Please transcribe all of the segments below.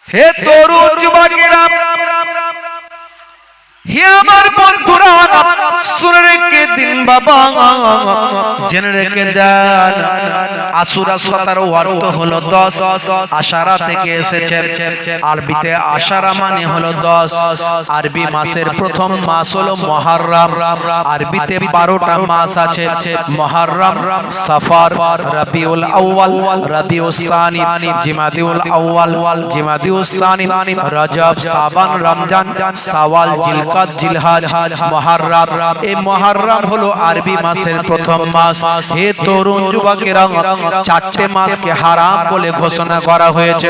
হে তরুণ যুবকেরা, হে আমার বন্ধুরা, শুনে রেখে দিন বাবা, জেনে রেখে দেন। আশুরা 17 অর্থ হলো 10। আশারা থেকে এসেছে। আরবিতে আশারা মানে হলো 10। আরবি মাসের প্রথম মাস হলো মুহররম। আরবিতে 12টা মাস আছে, মুহররম, সফর, রবিউল আউয়াল, রবিউস সানি, জিমাদিউল আউয়াল, জিমাদিউস সানি, রজব, শাবান, রমজান, শাওয়াল, জিলকাদ, জিলহজ, মুহররম। এই মুহররম হলো আরবি মাসের প্রথম মাস। হে তরুণ যুবকেরা, 4টে মাসকে হারাম বলে ঘোষণা করা হয়েছে।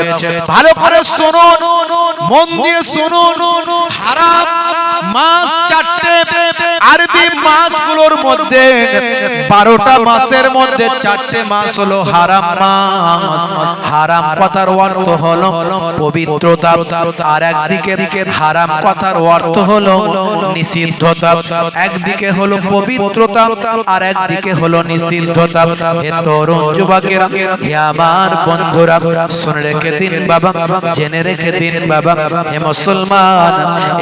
ভালো করে শুনুন, মন দিয়ে শুনুন। হারাম মাস 4টে। আরবি মাসগুলোর মধ্যে 12টা মাসের মধ্যে 4টে মাস হলো হারাম মাস। হারাম কথার অর্থ হলো পবিত্রতা, আর একদিকে হারাম কথার অর্থ হলো নিষিদ্ধতা। একদিকে হলো পবিত্রতা, আর একদিকে হলো নিষিদ্ধতা। হে তরুণ যুবকেরা, হে আমার বন্ধুরা, শুনে রেখে দিন বাবা, জেনে রেখে দিন বাবা। হে মুসলমান,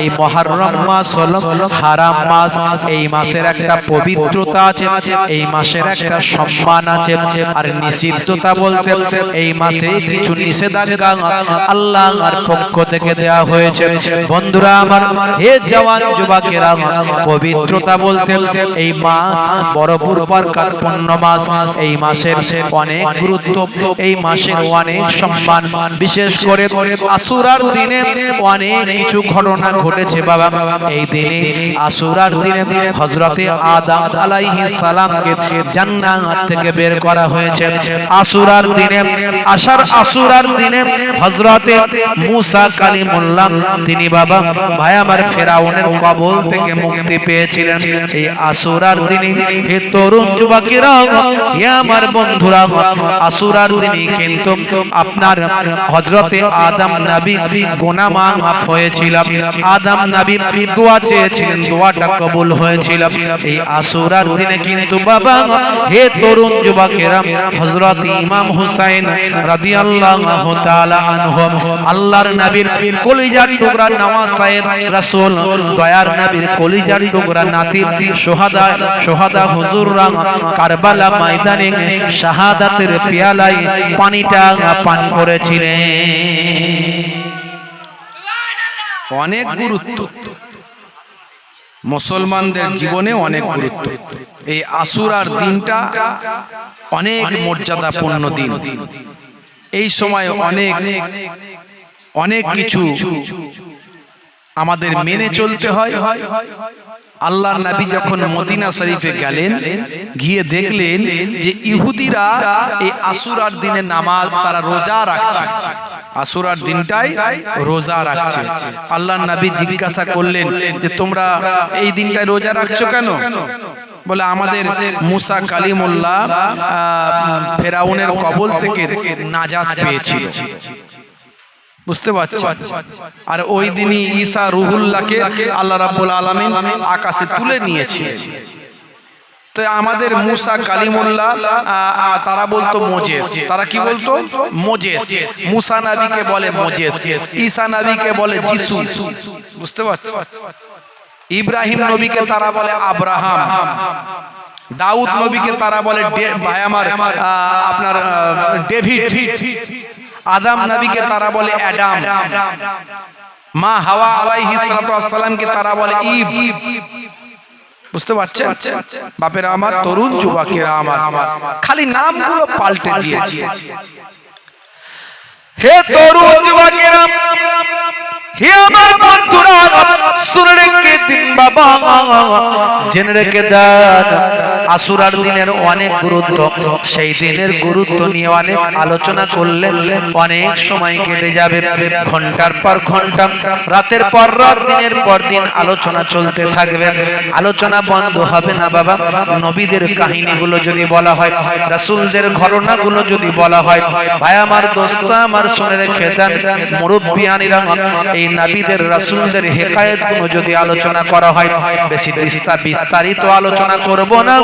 এই মুহররম মাস হলো হারাম মাস। এই মাসের একটা পবিত্রতা আছে, এই মাসের একটা সম্মান আছে। আর নিষিদ্ধতা বলতে এই মাসে কিছু নিষেধাজ্ঞা আল্লাহর পক্ষ থেকে দেওয়া হয়েছে। বন্ধুরা আমার, হে জওয়ান যুবকেরা, পবিত্রতা বলতে এই মাস বড় বরকতপূর্ণ মাস। এই মাসের অনেক গুরুত্ব, এই মাসের অনেক সম্মান। বিশেষ করে আশুরার দিনে অনেক কিছু ঘটনা ঘটেছে বাবা। এই দিনে আশুরার দিনে হযরতে আদম আলাইহিস সালামকে জান্নাত থেকে বের করা হয়েছে। আশুরার দিনে আশুরার দিনে হযরতে মুসা কালিমুল্লাহ তিনি বাবা ভাই আমার ফেরাউনের কবল থেকে মুক্তি পেয়েছিলেন এই আশুরার দিনে। হে তরুণ যুবকেরা, হে আমার বন্ধুরা, আশুরার দিনে কিন্তু আপনার হযরতে আদম নবী গুনাহ মাফ হয়েছিল। আদম নবী দোয়া চেয়েছিলেন, দোয়াটা কবুল হয়েছিল এই আশুরার দিনে। কিন্তু বাবা, হে তরুণ যুবকেরা, হযরত ইমাম হুসাইন রাদিয়াল্লাহু তাআলা আনহু, আল্লাহর নবীর কলিজার টুকরা নওয়াসায়ে রাসূল, দয়ার নবীর কলিজার টুকরা নাতি, শোহাদা হুজুররা কারবালা ময়দানে শাহাদাতের পেয়ালায় পানিটা পান করেছিলেন। অনেক গুরুত্ব, মুসলমানদের জীবনে অনেক গুরুত্ব। এই আশুরার দিনটা অনেক মর্যাদাপূর্ণ দিন। এই সময় অনেক কিছু আমাদের মেনে চলতে হয়। আল্লাহর নবী যখন মদিনা শরীফে গেলেন, গিয়ে দেখলেন যে ইহুদিরা এই আশুরার দিনে নামাজ, তারা রোজা রাখছে। আশুরার দিনটাই রোজা রাখছে। আল্লাহর নবী জিজ্ঞাসা করলেন যে তোমরা এই দিনটায় রোজা রাখছো কেন? বলে আমাদের মুসা কালিমুল্লাহ ফেরাউনের কবল থেকে নাজাত পেয়েছিল। বুঝতে পারছেন? আর ওই দিনই ঈসা রুহুল্লাহকে আল্লাহ রাব্বুল আলামিন আকাশে তুলে নিয়েছিলেন। তো আমাদের মুসা কালিমুল্লাহ তারা বলতো মোজেস। তারা কি বলতো? মোজেস। মুসা নবীকে বলে মোজেস, ঈসা নবীকে বলে যিশু। বুঝতে পারছেন? ইব্রাহিম নবীকে তারা বলে আব্রাহাম, দাউদ নবীকে তারা বলে আপনার ডেভিড, আদম নবীকে তারা বলে অ্যাডাম, মা হাওয়া আলাইহিস সালাতু ওয়াস সালামকে তারা বলে ঈভ। বুঝতে পারছেন বাপেরা আমার, তরুণ যুবকেরা আমার, খালি নামগুলো পাল্টে দিয়েছে। হে তরুণ যুবকেরা, হে আমার বন্ধুরা, শুনে রেখে দিন বাবা, জেনে রেখে দেন আশুরার দিনের অনেক গুরুত্ব। সেই দিনের গুরুত্ব নিয়ে অনেক আলোচনা করলে অনেক সময় কেটে যাবে, ঘন্টার পর ঘন্টা, রাতের পর রাত, দিনের পর দিন আলোচনা চলতে থাকবে। আলোচনা বন্ধ হবে না বাবা। নবীদের কাহিনীগুলো যদি বলা হয়, রাসূলদের ঘটনাগুলো যদি বলা হয়, ভাই আমার, দোস্ত আমার, শুনে রেখে দেন মুরব্বিয়ানিরা, এই নবীদের রাসূলদের হিকায়াতগুলো যদি আলোচনা করা হয়, বেশি বিস্তারিত আলোচনা করব না,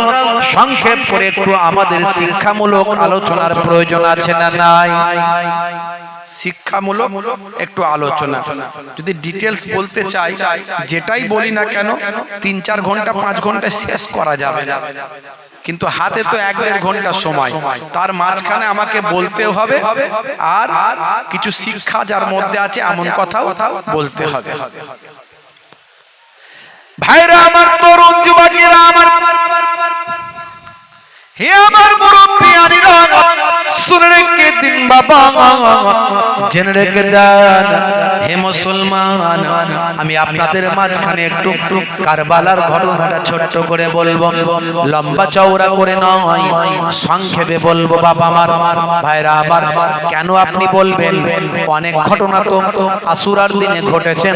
সংক্ষেপ করে একটু আমাদের শিক্ষামূলক আলোচনার প্রয়োজন আছে না নাই? শিক্ষামূলক একটু আলোচনা। যদি ডিটেলস বলতে চাই, যেটাই বলি না কেন 3-4 ঘন্টা 5 ঘন্টা শেষ করা যাবে না, কিন্তু হাতে তো 1-1.5 ঘন্টা সময়, তার মাঝখানে আমাকে বলতেও হবে আর কিছু শিক্ষা যার মধ্যে আছে এমন কথাও বলতে হবে। ভাইরা আমার, তরুণ যুবকেরা আমার, হে আমার মুরব্বিয়ানিরা, শুনে রেখে দিন বাবা, জেনে রেখে দেন হে মুসলমান, আমি আপনাদের মাঝখানে একটু কারবালার ঘটনাটা ছোট্ট করে বলবো, লম্বা চওড়া করে নয়, সংক্ষেপে বলবো বাবা আমার। ভাইরা আবার কেন আপনি বলবেন অনেক ঘটনা তো আশুরার দিনে ঘটেছে,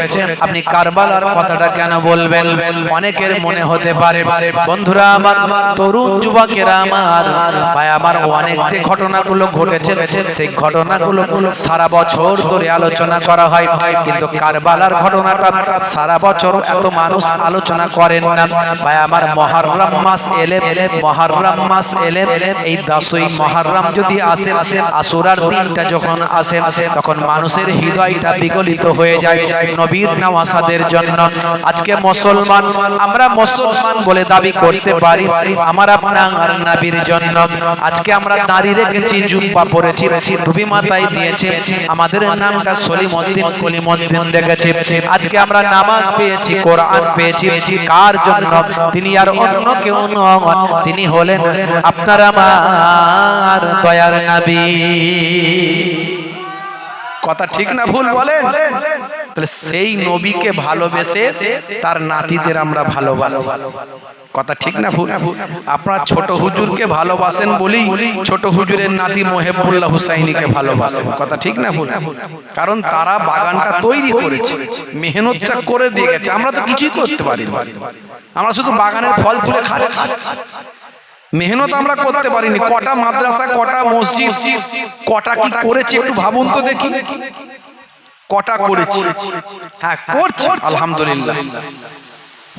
আপনি কারবালার কথাটা কেন বলবেন? অনেকের মনে হতে পারে। বন্ধুরা আমার, তরুণ যুবকেরা আমার, ভাই আমার, অনেক যে ঘটনাগুলো ঘটেছে সেই ঘটনাগুলো সারা বছর ধরে আলোচনা করা হয়, কিন্তু কারবালার ঘটনাটা সারা বছর এত মানুষ আলোচনা করেন না। ভাই আমার, মুহররম মাস এলে, মুহররম মাস এলে, এই 10ই মুহররম যদি আসে, আশুরার দিনটা যখন আসে, তখন মানুষের হৃদয়টা বিগলিত হয়ে যায় নবীর নওয়াসাদের জন্য। আজকে মুসলমান, আমরা মুসলমান বলে দাবি করতে পারি, আমার আপনার নবীর জন্য আজকে আমরা দাঁড়িয়ে রেখেছি, জুব্বা পরেছি, টুপি মাথায় দিয়েছি, আমাদের নামটা সলিমউদ্দিন কলিমউদ্দিন রেখেছি। আজকে আমরা নামাজ পেয়েছি, কোরআন পেয়েছি, কার জন্য? তিনি আর অন্য কেউ নন, তিনি হলেন আপনার আমার দয়ার নবী। কথা ঠিক না ভুল বলেন? তাহলে সেই নবীকে ভালোবেসে তার নাতিদের আমরা ভালোবাসি। কথা ঠিক না ভুল? আপনারা ছোট হুজুরকে ভালোবাসেন বলেই ছোট হুজুরের নাতি মোহেবুল্লাহ হুসাইনিকে ভালোবাসেন। কথা ঠিক না ভুল? কারণ তারা বাগানটা তৈরি করেছে, মেহনতটা করে দিয়ে গেছে, আমরা তো কিছুই করতে পারি না, আমরা শুধু বাগানের ফল তুলে খাচ্ছি, মেহনত আমরা করতে পারিনি। কটা মাদ্রাসা, কটা মসজিদ, কটা কি করেছে একটু ভাবুন তো দেখি, কটা করেছে? হ্যাঁ করছে, আলহামদুলিল্লাহ।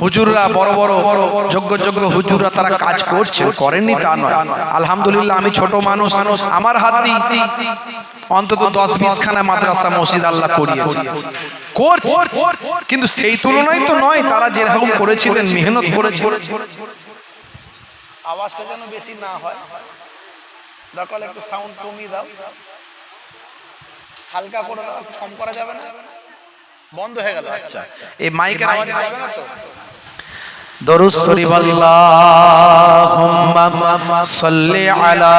হুজুররা, বড় বড় যোগ্য যোগ্য হুজুররা তারা কাজ করছেন, করেননি তা নয়, আলহামদুলিল্লাহ। আমি ছোট মানুষ, আমার হাত দিয়ে অন্তত 10-20 খানা মাদ্রাসা মসজিদ আল্লাহ করিয়েছে, করছে, কিন্তু সেই তুলনায় তো নয় তারা যেরকম করেছিলেন, মেহনত করেছে। আওয়াজটা যেন বেশি না হয়, দরকার একটু সাউন্ড কমিয়ে দাও, হালকা করে দাও, কম করা যাবে না? বন্ধ হয়ে গেল। আচ্ছা, এই মাইকের আওয়াজ যাবে না তো? দরুদ শরীফ, আল্লাহুম্মা সাল্লি আলা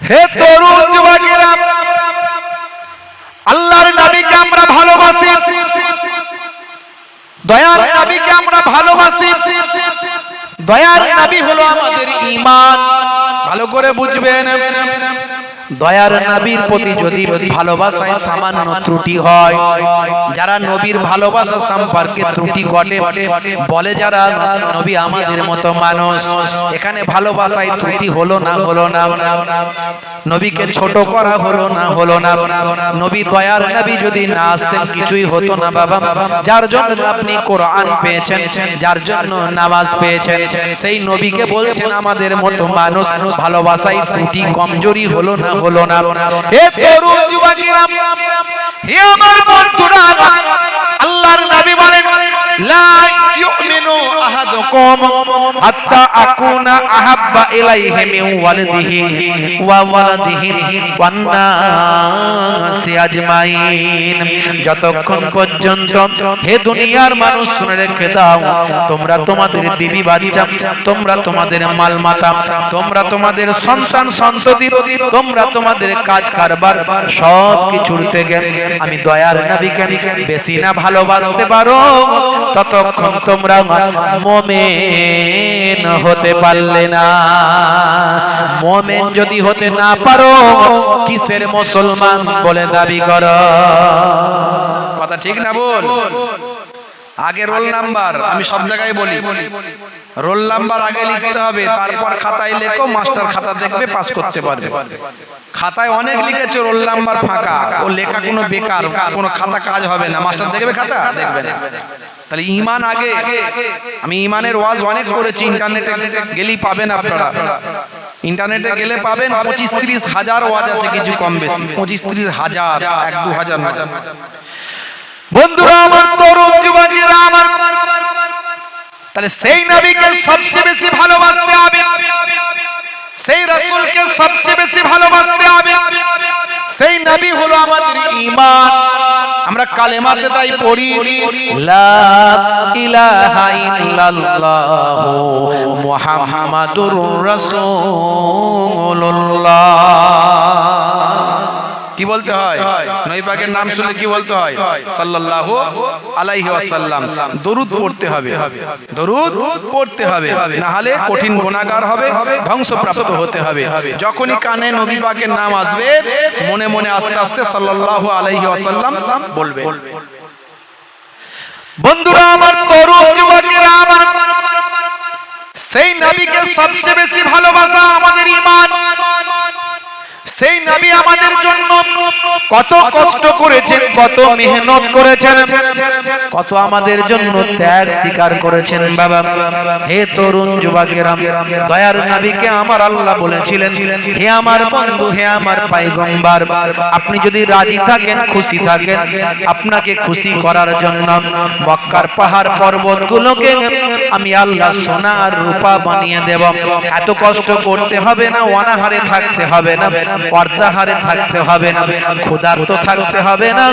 হে তরুণ যুবকেরা, আল্লাহর নবীকে আমরা ভালোবাসি, দয়ার নবীকে আমরা ভালোবাসি। দয়ার নবী হলো আমাদের ঈমান, ভালো করে বুঝবেন। দয়ার নবীর প্রতি যদি ভালোবাসায় সামান্য ত্রুটি হয়, যারা নবীর ভালোবাসা সম্পর্কে ত্রুটি ঘটে বলে, যারা নবী আমাদের মতো মানুষ, এখানে ভালোবাসায় ত্রুটি হলো না, হলো না, নবীকে ছোট করা হলো না, হলো না, নবী দয়ার নবী যদি না আসতেন কিছুই হতো না বাবা। যার জন্য আপনি কোরআন পেয়েছেন, যার জন্য নামাজ পেয়েছেন, সেই নবীকে বলছেন আমাদের মতো মানুষ, ভালোবাসায় ত্রুটি কমজোরি হলো না, হলো না। হে তরুণ যুবকেরা, হে আমার বন্ধুরা, আল্লাহর নবী বলেন, লা ইউমিনু আহাদুকুম হাত্তা আকুনা আহাব্বা ইলাইহি মিন ওয়ালিদিহি ওয়া ওয়ালাদিহি ওয়ান নাসি আজমাইন। যতক্ষণ পর্যন্ত, হে দুনিয়ার মানুষ শুনে রেখে দাও, তোমরা তোমাদের বিবি বাচ্চা, তোমরা তোমাদের মালমাতা, তোমরা তোমাদের সন্তান সন্ততি, তোমরা তোমাদের কাজ কারবার সব কিছুর থেকে আমি দয়ার নবীকে বেশি না ভালোবাসতে পারো, ততক্ষণ তোমরা মুমিন হতে পারলে না। মুমিন যদি হতে না পারো, কিসের মুসলমান বলে দাবি করো? কথা ঠিক না বল? আগে রোল নাম্বার, আমি সব জায়গায় বলি রোল নাম্বার আগে লিখতে হবে, তারপর খাতায় লেখো, মাস্টার খাতা দেখবে, পাস করতে পারবে। খাতায় অনেক লিখেছে, রোল নাম্বার ফাঁকা, ও লেখা কোনো বেকার, কোনো খাতা কাজ হবে না, মাস্টার দেখবে খাতা দেখবে না। তাহলে ঈমান আগে। আমি ঈমানের ওয়াজ অনেক করেছি, ইন্টারনেটে গেলেই পাবেন আপনারা, ইন্টারনেটে গেলে পাবেন 25-30 হাজার ওয়াজ আছে, কিছু কম বেশি 25-30 হাজার, 1-2 হাজার না। বন্ধুরা আমার, তরুণ যুবকেরা আমার, তাহলে সেই নবীকে সবচেয়ে বেশি ভালোবাসতে হবে, সেই রাসূলকে সবচেয়ে বেশি ভালোবাসতে হবে। সেই নবী হলো আমাদের ঈমান। আমরা কালেমাতে তাই পড়ি, লা ইলাহা ইল্লাল্লাহু মুহাম্মাদুর রাসূলুল্লাহ। কি বলতে হয়? নবী পাকের নাম শুনলে কি বলতে হয়? সাল্লাল্লাহু আলাইহি ওয়াসাল্লাম। দরুদ পড়তে হবে, দরুদ পড়তে হবে, না হলে কঠিন গুনাহগার হবে, ধ্বংসপ্রাপ্ত হতে হবে। যখনই কানে নবী পাকের নাম আসবে, মনে মনে আস্তে আস্তে সাল্লাল্লাহু আলাইহি ওয়াসাল্লাম বলবে। বন্ধুরা আমার, তরুণ যুবকেরা আমার, সেই নবীকে সবচেয়ে বেশি ভালোবাসা আমাদের ঈমান। সেই নবী আমাদের জন্য কত কষ্ট করেছেন, কত মেহনত করেছেন, কত আমাদের জন্য ত্যাগ স্বীকার করেছেন। বাবা, হে তরুণ যুবকেরা, দয়ার নবীকে আমার আল্লাহ বলেছিলেন, হে আমার বন্ধু, হে আমার পয়গম্বর, আপনি যদি রাজি থাকেন, খুশি থাকেন, আপনাকে খুশি করার জন্য মক্কার পাহাড় পর্বতগুলোকে আমি আল্লাহ সোনা আর রূপা বানিয়ে দেব। এত কষ্ট করতে হবে না, অনাহারে থাকতে হবে না, পর্দাহারে থাকতে হবে না, ক্ষুধার্ত থাকতে হবে না,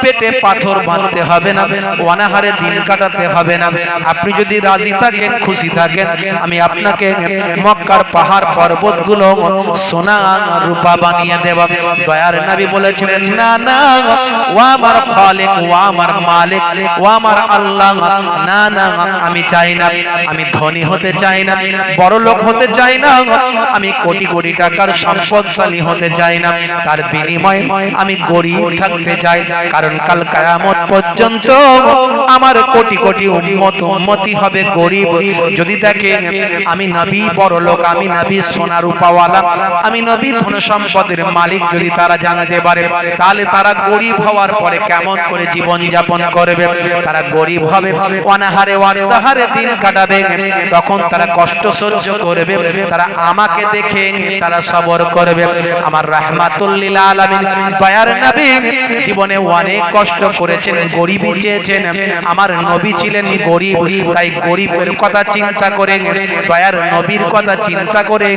পেটে পাথর বাঁধতে হবে না, অনাহারে দিন কাটাতে হবে না। আপনি যদি রাজি থাকেন, খুশি থাকেন, আমি আপনাকে মক্কার পাহাড় পর্বতগুলো সোনা রূপা বানিয়ে দেব। দয়ার নবী বলেছিলেন, না না, ও আমার খালিক, ও আমার মালিক, ও আমার আল্লাহ, না না, আমি চাই না, আমি ধনী হতে চাই না, বড় লোক হতে চাই না, আমি কোটি কোটি টাকার সম্পদশালী হতে চাই না, তার বিনিময়ে আমি গরিব থাকতে চাই। কারণ কাল কিয়ামত পর্যন্ত আমার কোটি কোটি উম্মতি হবে গরিব। যদি দেখে আমি নবী বড় লোক, আমি নবী সোনা রূপাওয়ালা, আমি নবী ধন সম্পদের মালিক, যদি তারা জানতে পারে, তাহলে তারা গরিব হওয়ার পরে কেমন করে জীবন যাপন করবে? তারা গরিব হবে, অনাহারে অর্ধাহারে দিন কাটাবে, তখন তারা কষ্ট সহ্য করবে, তারা আমাকে দেখে তারা সবর করবে। আমার রাহমাতুল লিল আলামিন দয়ার নবী জীবনে অনেক কষ্ট করেছেন, গরিবই চেয়েছেন। আমার নবী ছিলেন গরিব, তাই গরিবের কথা চিন্তা করে, দয়ার নবীর কথা চিন্তা করে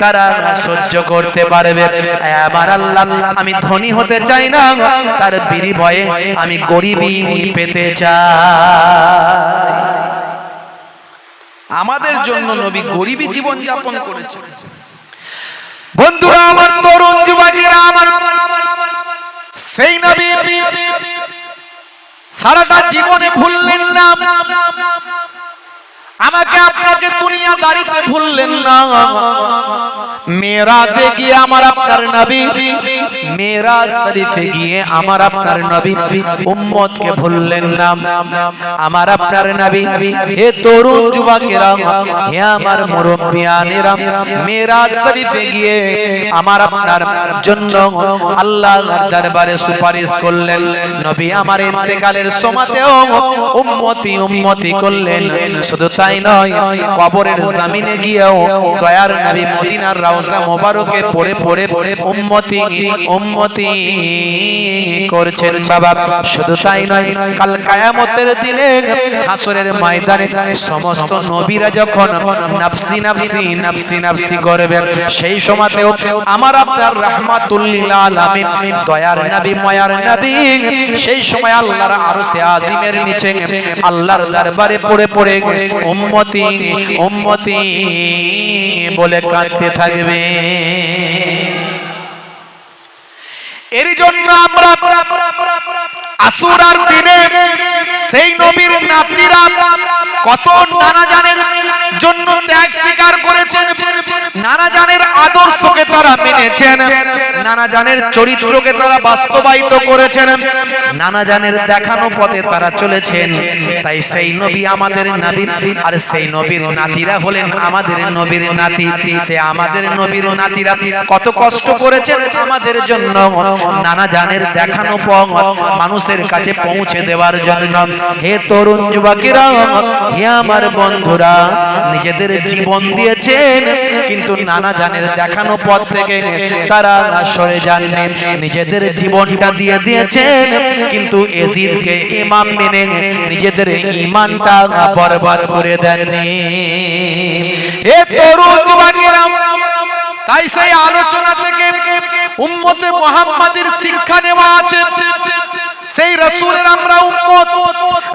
তারা সহ্য করতে পারবে। আমার আল্লাহ, আমি ধনী হতে চাই না, তার বিনিময়ে আমি গরিবই পেতে চাই। আমাদের জন্য নবী গরিবী জীবন যাপন করেছেন। বন্ধুরা আমার, তরুণ যুবকেরা আমার, সেই নবী সারাটা জীবনে ভুললেন না, আমাকে আপনাকে দুনিয়াদারিতে ভুললেন না। মেরাজে গিয়ে আমার আপনার নবী, মেরাজ শরীফে গিয়ে আমার আপনার নবী উম্মতকে ভুললেন না। আমার আপনার নবী, হে তরুণ যুবকেরা, হে আমার মুরব্বিয়ানেরা, মেরাজ শরীফে গিয়ে আমার আপনার জন্য আল্লাহর দরবারে সুপারিশ করলেন। নবী আমার ইন্তেকালের সময়তেও উম্মতি উম্মতি করলেন। শুধু তাই নয়, কবরের জমিনে গিয়েও দয়ার নবী মদিনার রওজা মোবারকে পড়ে পড়ে উম্মতি উম্মতি করছেন। বাবা, শুধু তাই নয়, কাল কিয়ামতের দিনে হাসরের ময়দানে সমস্ত নবীরা যখন নফসি নফসি নফসি নফসি করবে, সেই সময়তেও আমার আপনার রাহমাতুল লিল আলামিন দয়ার নবী মায়ার নবী সেই সময় আল্লাহর আরশে আজিমের নিচে আল্লাহর দরবারে পড়ে পড়ে উম্মতি উম্মতি বলে কাঁদতে থাকবে। এর জন্য আমরা আশুরার দিনে সেই নবীর নাতিরা কত নানা জানের জন্য ত্যাগ স্বীকার করেছেন, নানা জানের আদর্শকে তারা মেনেছেন, নানা জানের চরিত্রকে তারা বাস্তবায়িত করেছেন, নানা জানের দেখানো পথে তারা চলেছেন। তাই সেই নবী আমাদের নবী, আর সেই নবীর নাতিরা হলেন আমাদের নবীর নাতি। সে আমাদের নবীর নাতিরা কত কষ্ট করেছেন আমাদের জন্য, নানা জানের দেখানো পথ মানুষের কাছে পৌঁছে দেওয়ার জন্য। হে তরুণ যুবকেরা, হে আমার বন্ধুরা, নিজেদের জীবন দিয়েছেন কিন্তু নানা জানের দেখানো পথ থেকে তারা সরে যাননি। নিজেদের জীবনটা দিয়ে দিয়েছেন কিন্তু এজিদকে ইমাম মেনে নিজেদের ঈমানটা বরবাদ করে দেননি। হে তরুণ যুবকেরা, তাই সেই আলোচনা থেকে উম্মতে মুহাম্মাদের শিক্ষা নেওয়া আছে। সেই রাসূলের আমরা উম্মত,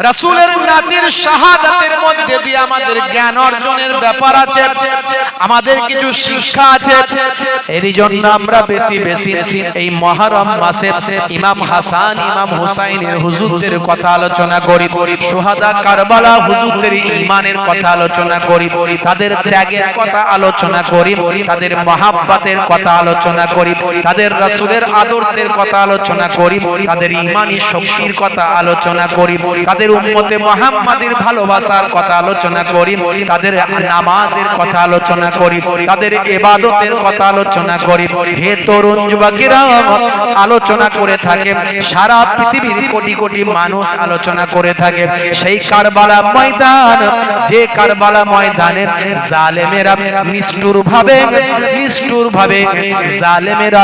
রাসূলের নাতির শাহাদাতের মধ্যে দিয়ে আমাদের জ্ঞান অর্জনের ব্যাপার আছে, আমাদের কিছু শিক্ষা আছে। এরই জন্য আমরা বেশি বেশি এই মুহররম মাসে ইমাম হাসান ইমাম হুসাইনের হুজুরদের কথা আলোচনা করি, শুহাদা কারবালা হুজুরদের ঈমানের কথা আলোচনা করি, তাদের ত্যাগের কথা আলোচনা করি, তাদের মহাব্বতের কথা আলোচনা করি, তাদের রাসূলের আদর্শের কথা আলোচনা করি, তাদের ঈমানি শক্তির কথা আলোচনা করি, তাদের উম্মতে মুহাম্মাদের ভালোবাসার কথা আলোচনা করি, তাদের নামাজের কথা আলোচনা করি, তাদের ইবাদতের কথা আলোচনা করি। হে তরুণ যুবকেরা, আলোচনা করে থাকে সারা পৃথিবীর কোটি কোটি মানুষ আলোচনা করে থাকে সেই কারবালা ময়দান, যে কারবালা ময়দানে জালেমেরা নিষ্ঠুরভাবে জালেমেরা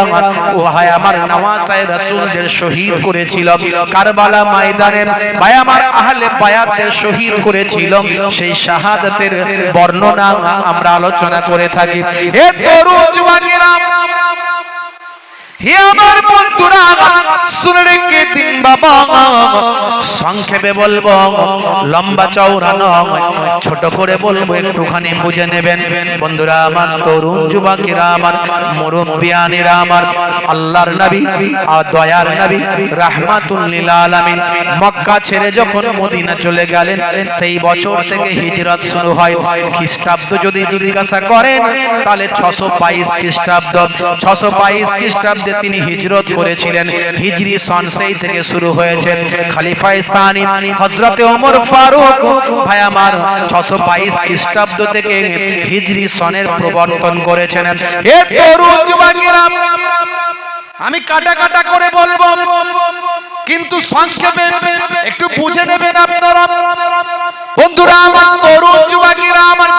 ও হায় আমার নওয়াসায়ে রাসূলদের শহীদ করেছিল। কারবালা ময়দানে ভাই আমার আহলে বায়াতদের শহীদ করেছিল, সেই শাহাদাতের বর্ণনা আমরা আলোচনা করে থাকি। হে তরুণ যুবকেরা, হে আমার বন্ধুরা, শুনে রেখে দিন বাবা, সংক্ষেপে বলবো, লম্বা চওড়া নয়, ছোট করে বলবো, একটুখানি বুঝে নেবেন বন্ধুরা আমার, তরুণ যুবকেরা আমার, মুরব্বিয়ানেরা আমার। আল্লাহর নবী আর দয়ার নবী রাহমাতুল লিল আলামিন মক্কা ছেড়ে যখন মদিনা চলে গেলেন, সেই বছর থেকে হিজরত শুরু হয়। খ্রিস্টাব্দ যদি জিজ্ঞাসা করেন তাহলে 622 খ্রিস্টাব্দ, 622 খ্রিস্টাব্দে তিনি হিজরত করেছিলেন। হিজরি সন সেই থেকে শুরু হয়েছে। খলিফায়ে সানি হযরতে ওমর ফারুক ভাই আমার 622 খ্রিস্টাব্দ থেকে হিজরি সনের প্রবর্তন করেছেন। হে তরুণ যুবকেরা, আমি কাটা কাটা করে বলবো কিন্তু সংক্ষেপে একটু বুঝে নেবেন আপনারা বন্ধুরা আমার, তরুণ যুবকেরা আমার।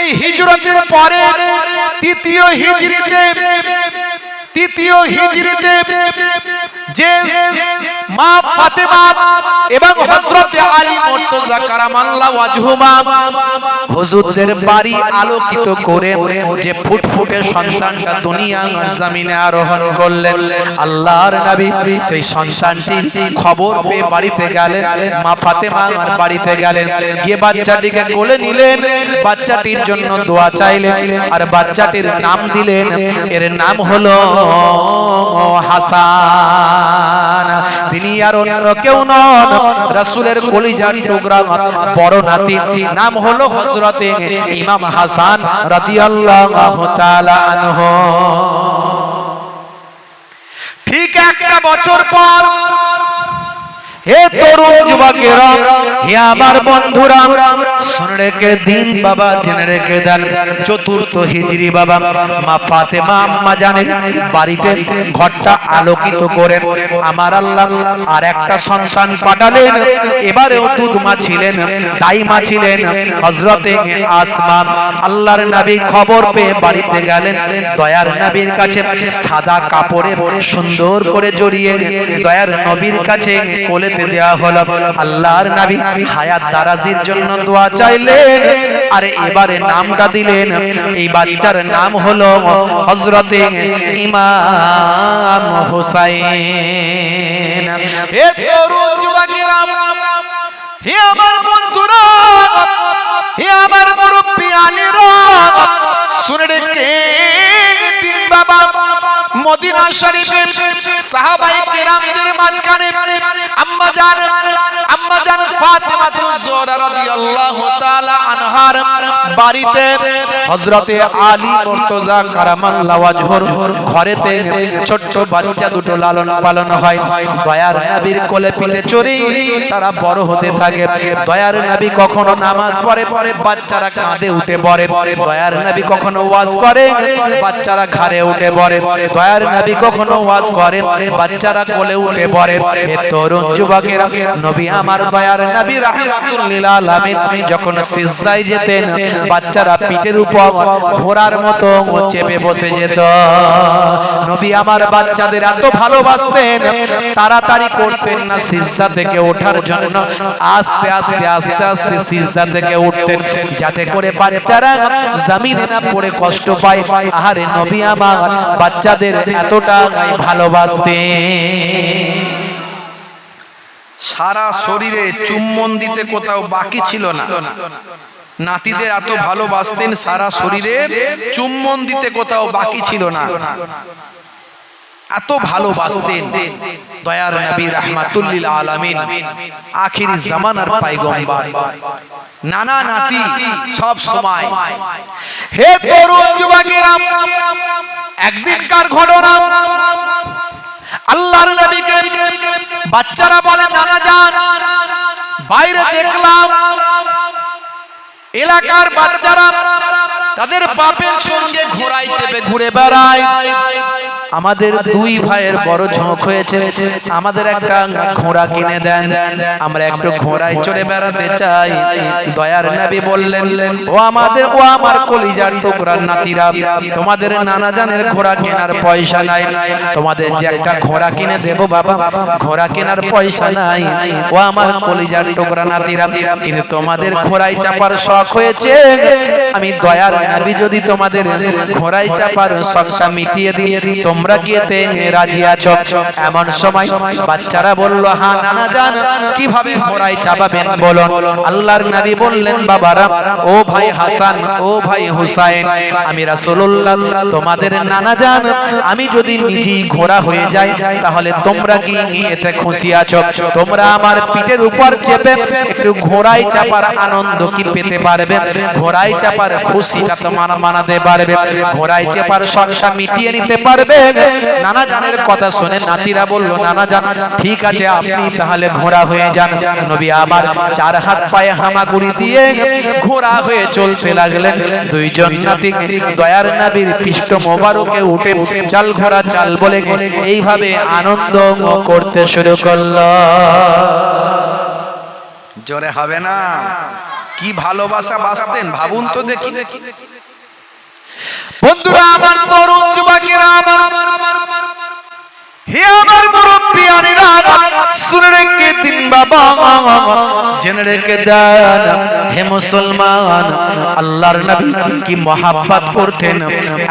এই হিজরতের পরে তৃতীয় হিজরিতে যে মা ফাতেমা এবং হযরত আলী মুর্তজা কারামাল্লাহু ওয়াজহুমা হুজুরদের বাড়ি আলোকিত করে যে ফুটফুটে সন্তানটা দুনিয়ার জমিনে আরোহণ করলেন, আল্লাহর নবী সেই সন্তানটির খবর পেয়ে বাড়িতে গেলেন, মা ফাতেমার বাড়িতে গেলেন, গিয়ে বাচ্চাটিকে কোলে নিলেন, বাচ্চাটির জন্য দোয়া চাইলেন, আর বাচ্চাটির নাম দিলেন, এর নাম হলো হাসান। তিনি আর অন্য কেউ নন, রাসূলের কলিজার টুকরা বড় নাতি, নাম হলো হযরতে ইমাম হাসান রাদিয়াল্লাহু তাআলা আনহু। ঠিক একটা বছর পর, হে তরুণ যুবকেরা, হে আমার বন্ধুরা, শুনে রেখে দিন বাবা, জেনে রেখে দেন, চতুর্থ হিজরি বাবা মা ফাতেমা আম্মা জানেন বাড়িতে ঘরটা আলোকিত করে আমার আল্লাহ আর একটা সন্তান পাঠালেন। এবারেও দুধমা ছিলেন, দাইমা ছিলেন হযরতে আসমা। আল্লাহর নবী খবর পেয়ে বাড়িতে গেলেন, দয়ার নবীর কাছে সাদা কাপড়ে সুন্দর করে জড়িয়ে দয়ার নবীর কাছে কোলে দেয়া হলো। আল্লাহর নবী হায়াত দারাজির জন্য দোয়া চাইলেন, আর এবারে নামটা দিলেন, এই বাচ্চার নাম হলো হযরতে ইমাম হুসাইন। হে তরুণ যুবকেরা, হে আমার বন্ধুরা, হে আমার মুরব্বিয়ানেরা, শুনে রেখে দিন বাবা, মদিনা শরীফে সাহাবায়ে কেরামদের মাঝখানে আম্মা জান ফাতেমাতুজ জোহরা রাদিয়াল্লাহু তাআলা আনহার বাড়িতে হযরতে আলী মুর্তজা কারামাল্লাহু ওয়াজহুর ঘরেতে ছোট্ট বাচ্চা দুটো লালন পালন হয়। দয়ার নবীর কোলে পিঠে চড়ে তারা বড় হতে থাকে। দয়ার নবী কখনো নামাজ পড়ে, বাচ্চারা কাঁধে উঠে পড়ে। দয়ার নবী কখনো ওয়াজ করে, বাচ্চারা ঘাড়ে উঠে পড়ে। দয়ার নবী কখনো ওয়াজ করে, বাচ্চারা কোলে উঠে পড়ে। এ তরুণ যুবকেরা, নবী আমার দয়ার নবী রাহমাতুল লিল আলামিন যখন সিজদায় যেতেন, বাচ্চারা পিঠের উপর ঘোড়ার মতো চেপে বসে যেত। নবী আমার বাচ্চাদের এত ভালোবাসতেন, তাড়াতাড়ি করতেন না সিজদা থেকে ওঠার জন্য। আস্তে আস্তে আস্তে আস্তে সিজদা থেকে উঠতেন, যাতে করে বাচ্চারা জমিনে না পড়ে কষ্ট পায়। আহারে নবী আমার বাচ্চাদের এতটা ভালোবাসতেন। সারা শরীরে চুম্বন দিতে কোথাও বাকি ছিল না। নাতিদের এত ভালোবাসতেন, সারা শরীরে চুম্বন দিতে কোথাও বাকি ছিল না। এত ভালোবাসতেন দয়ার নবী রাহমাতুল লিল আলামিন, আখিরি জামানার পয়গম্বর। নানা নাতি সব সময়। হে তরুণ যুবকেরা, একদিনকার ঘটনা, আল্লাহর নবীকে বাচ্চারা বলে, নানা যান, বাইরে দেখলাম এলাকার বাচ্চারা তাদের বাপের সঙ্গে ঘোড়ায় চেপে ঘুরে বেড়ায়। আমাদের দুই ভাইয়ের বড় ঝোঁক হয়েছে, আমাদের একটা ঘোড়া কিনে দেন, আমরা একটু ঘোড়ায় চড়ে বেড়াতে চাই। দয়ার নবী বললেন, ও আমার কলিজার টুকরার নাতিরা, তোমাদের নানা জানের ঘোড়া কেনার পয়সা নাই। তোমাদের যে একটা ঘোড়া কিনে দেব বাবা, ঘোড়া কেনার পয়সা নাই। ও আমার কলিজার টুকরা নাতিরা, কিন্তু তোমাদের ঘোড়ায় চাপার শখ হয়েছে। আমি দয়ার নবী যদি তোমাদের ঘোড়ায় চাপার শখটা মিটিয়ে দিই, তোমরা কি এতে রাজি আছো? এমন সময় বাচ্চারা বলল, হ্যাঁ নানা জান, কিভাবে ঘোড়ায় চাপাবেন বলুন। আল্লাহর নবী বললেন, বাবারা, ও ভাই হাসান, ও ভাই হুসাইন, আমি রাসূলুল্লাহ তোমাদের নানা জান, আমি যদি নিজেই ঘোড়া হয়ে যাই, তাহলে তোমরা কি এতে খুশি আছো? তোমরা আমার পিঠের উপর চেপে একটু ঘোড়ায় চাপার আনন্দ কি পেতে পারবে? ঘোড়ায় চাপার খুশিটা তো মানাতে পারবে? ঘোড়ায় চাপার শখটা মিটিয়ে নিতে পারবে? নানা জানের কথা শুনে নাতিরা বলল, নানা জান, ঠিক আছে, আপনি তাহলে ঘোড়া হয়ে যান। নবী আমার চার হাত পায়ে হামাগুড়ি দিয়ে ঘোড়া হয়ে চলতে লাগলেন। দুইজন নাতি দয়ার নবীর পৃষ্ঠ মোবারকে উঠে চাল ঘোড়া চাল বলে এইভাবে আনন্দ করতে শুরু করলো। জোরে হবে না? কি ভালোবাসা বাসতেন ভাবুন তো দেখি। বন্ধুরা আমার, তরুণ যুবকেরা আমার, হে আমার মুরব্বিয়ানেরা, শুনে রেখে দিন বাবা, জেনে রেখে দেন, হে মুসলমান, আল্লাহর নবী কি মহাব্বত করতেন।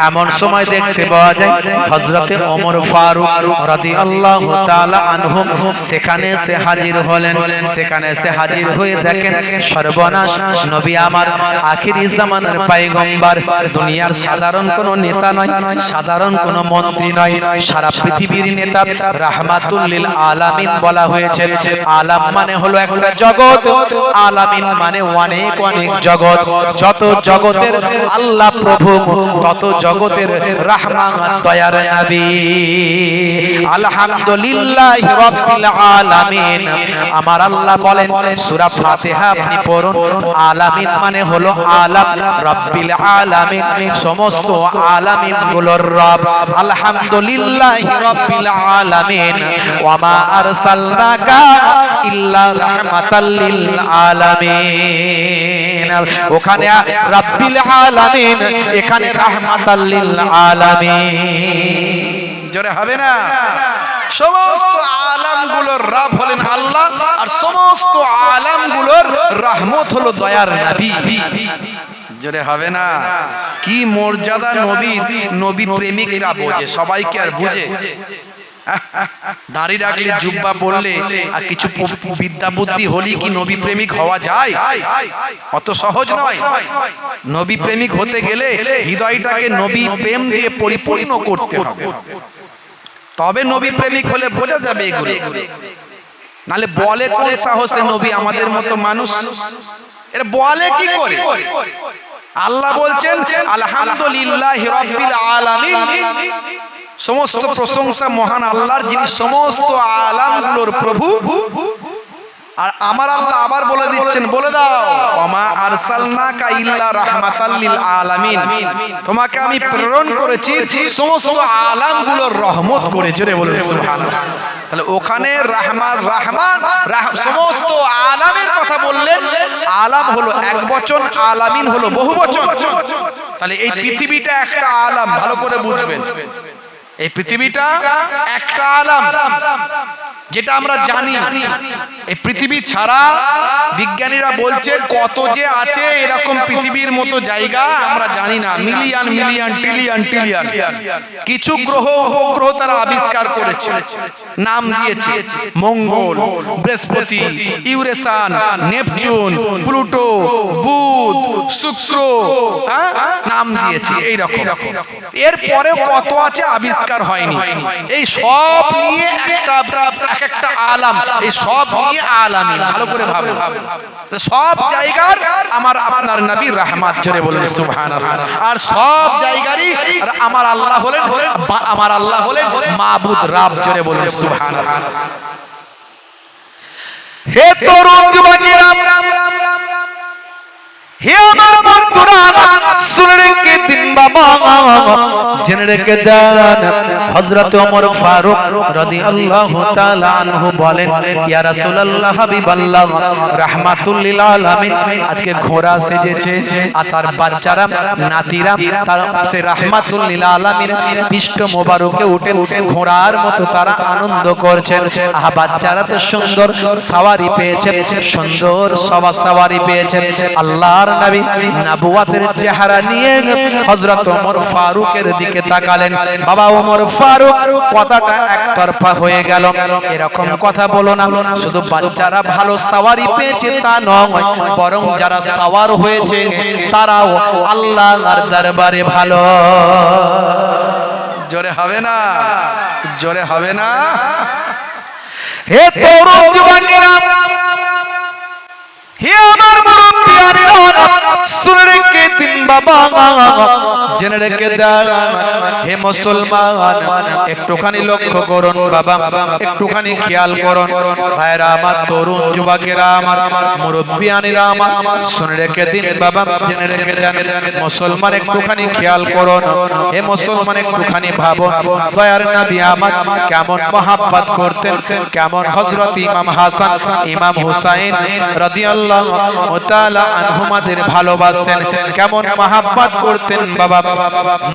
এমন সময় দেখতে পাওয়া যায় হযরতে ওমর ফারুক রাদিয়াল্লাহু তাআলা আনহু সেখানে এসে হাজির হলেন। সেখানে এসে হাজির হয়ে দেখেন, সর্বনাশ, নবী আমার আখিরি জামানার পয়গম্বর, দুনিয়ার সাধারণ কোনো নেতা নয়, সাধারণ কোনো মন্ত্রী নয়, সারা পৃথিবীর নেতা, রাহমাতুল লিল আলামিন বলা হয়েছে। আলাম মানে হলো একটা জগৎ, আলামিন মানে অনেক অনেক জগৎ। যত জগতের আল্লাহ প্রভু, তত জগতের রহমান দয়ার নবী। আলহামদুলিল্লাহি রাব্বিল আলামিন। আমার আল্লাহ বলেন, সূরা ফাতিহা আপনি পড়ুন, আলামিন মানে হলো আলাম, রাব্বিল আলামিন সমস্ত আলামিন গুলোর রব। আলহামদুলিল্লাহি রাব্বিল আলামিন, ওয়া মা আরসালনাকা ইল্লা রাহমাতাল লিল আলামিন। ওখানে রাব্বিল আলামিন, এখানে রাহমাতাল লিল আলামিন। জোরে হবে না? সমস্ত আলামগুলোর রব হলেন আল্লাহ, আর সমস্ত আলামগুলোর রহমত হলো দয়ার নবী। জোরে হবে না? কি মর্যাদা নবীর! নবী প্রেমিকরা বোঝে, সবাইকে আর বুঝে? দাড়ি রাখলে, জুব্বা পরলে, আর কিছু বিদ্যা বুদ্ধি হলি কি নবী প্রেমিক হওয়া যায়? অত সহজ নয়। নবী প্রেমিক হতে গেলে হৃদয়টাকে নবী প্রেম দিয়ে পরিপূর্ণ করতে হবে, তবে নবী প্রেমিক হলে বোঝা যাবে এগুলো। নালে বলে কোন সাহসে নবী আমাদের মতো মানুষ? এরা বলে কি করে? আল্লাহ বলছেন আলহামদুলিল্লাহি রাব্বিল আলামিন, সমস্ত প্রশংসা মহান আল্লাহর, যিনি সমস্ত আলামগুলোর প্রভু। আর আমার আল্লাহ আবার বলে দিচ্ছেন, বলে দাও ওমা আরসালনাকা ইল্লা রাহমাতাল লিল আলামিন, তোমাকে আমি প্রেরণ করেছি সমস্ত আলামগুলোর রহমত করে। জোরে বলুন সুবহানাল্লাহ। তাহলে ওখানে রহমান সমস্ত আলামের কথা বললেন। আলাম হলো এক বচন, আলামিন হলো বহু বচন। তাহলে এই পৃথিবীটা একটা আলাম, ভালো করে বুঝবেন। এই পৃথিবীটা একটা আলাম, যেটা আমরা জানি। এই পৃথিবী ছাড়া বিজ্ঞানীরা বলছে কত যে আছে এরকম পৃথিবীর মতো জায়গা আমরা জানি না। মিলিয়ন মিলিয়ন ট্রিলিয়ন ট্রিলিয়ন কিছু গ্রহ উপগ্রহ তারা আবিষ্কার করেছে, নাম দিয়েছে মঙ্গল, বৃহস্পতি, ইউরেসান, নেপচুন, প্লুটো, বুধ, শুক্র, নাম দিয়েছে এইরকম। এরপরে কত আছে আবিষ্কার হয়নি। এই সব নিয়ে একটা আলাম, এই সব নিয়ে আলামিন। ভালো করে ভাবুন, সব জায়গার আমার আপনার নবী রাহমাত। জোরে বলেন সুবহানাল্লাহ। আর সব জায়গারই আমার আল্লাহ হলেন মাবুদ, রব। জোরে বলেন সুবহানাল্লাহ। হে তরুণ যুবকেরা, হে আমার বন্ধুরা, শুনে রেখে দিন বাবা, জেনে রেখে দেন। হযরত ওমর ফারুক রাদিয়াল্লাহু তাআলা আনহু বলেন, ইয়া রাসূলুল্লাহ, হাবিবাল্লাহ, রাহমাতুল লিল আলামিন আজকে ঘোড়া সেজেছে, আর তার বাচ্চারা, নাতিরা তার সে রাহমাতুল লিল আলামিন পৃষ্ঠ মোবারকে উঠে ঘোড়ার মতো তারা আনন্দ করছেন। আহা, বাচ্চারা তো সুন্দর সওয়ারি পেয়েছে, সুন্দর সওয়ারি পেয়েছে। আল্লাহর নবী নবুয়তের চেহারা নিয়ে হযরত ওমর ফারুকের দিকে তাকালেন। বাবা ওমর ফারুক, কথাটা একতরফা হয়ে গেল, এরকম কথা বলো না। শুধু বাচ্চারা ভালো সওয়ারি পেয়েছে তা নয়, বরং যারা সওয়ার হয়েছে তারাও আল্লাহর দরবারে ভালো। জোরে হবে না, জোরে হবে না। হে তরুণ যুবকেরা, হে আমার মুরব্বিয়ারা, শুনে রেখে দিন বাবা, জেনে রেখে দেন। হে মুসলমান, একটুখানি লক্ষ্য করুন বাবা, একটুখানি খেয়াল করুন ভাইরা আমার, তরুণ যুবকেরা আমার, মুরব্বিয়ানিরা আমার, শুনে রেখে দিন বাবা, জেনে রেখে দেন। মুসলমান একটুখানি খেয়াল করুন। হে মুসলমান, একটুখানি ভাবুন দয়ার নবী আমার কেমন মহব্বত করতেন, কেমন হযরত ইমাম হাসান, ইমাম হুসাইন রাদিয়াল্লাহু তাআলা আনহুমাদের ভালোবাসতেন, কেমন মহব্বত করতেন বাবা।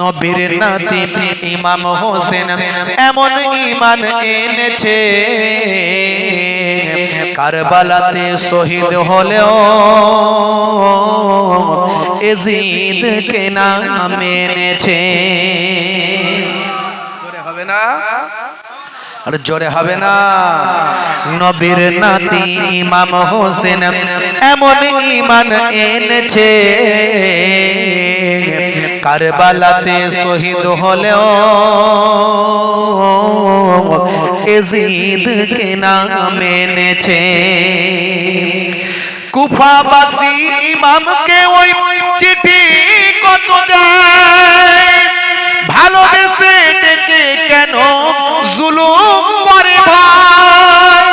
নবীর নাতি ইমাম হোসেন এমন ঈমান এনেছে, কারবালাতে শহীদ হলেও এজিদকে নাম এনেছে। হবে না, আর জোরে হবে না। নবীর নাতি ইমাম হোসেন এমন ঈমান এনেছে, কারবালাতে শহীদ হলেও এজিদকে নাম এনেছে। কুফাবাসী ইমামকে ওই চিঠি কত দেয়, ভালোবেসে ডেকে কেন জুলুম করে ভাই।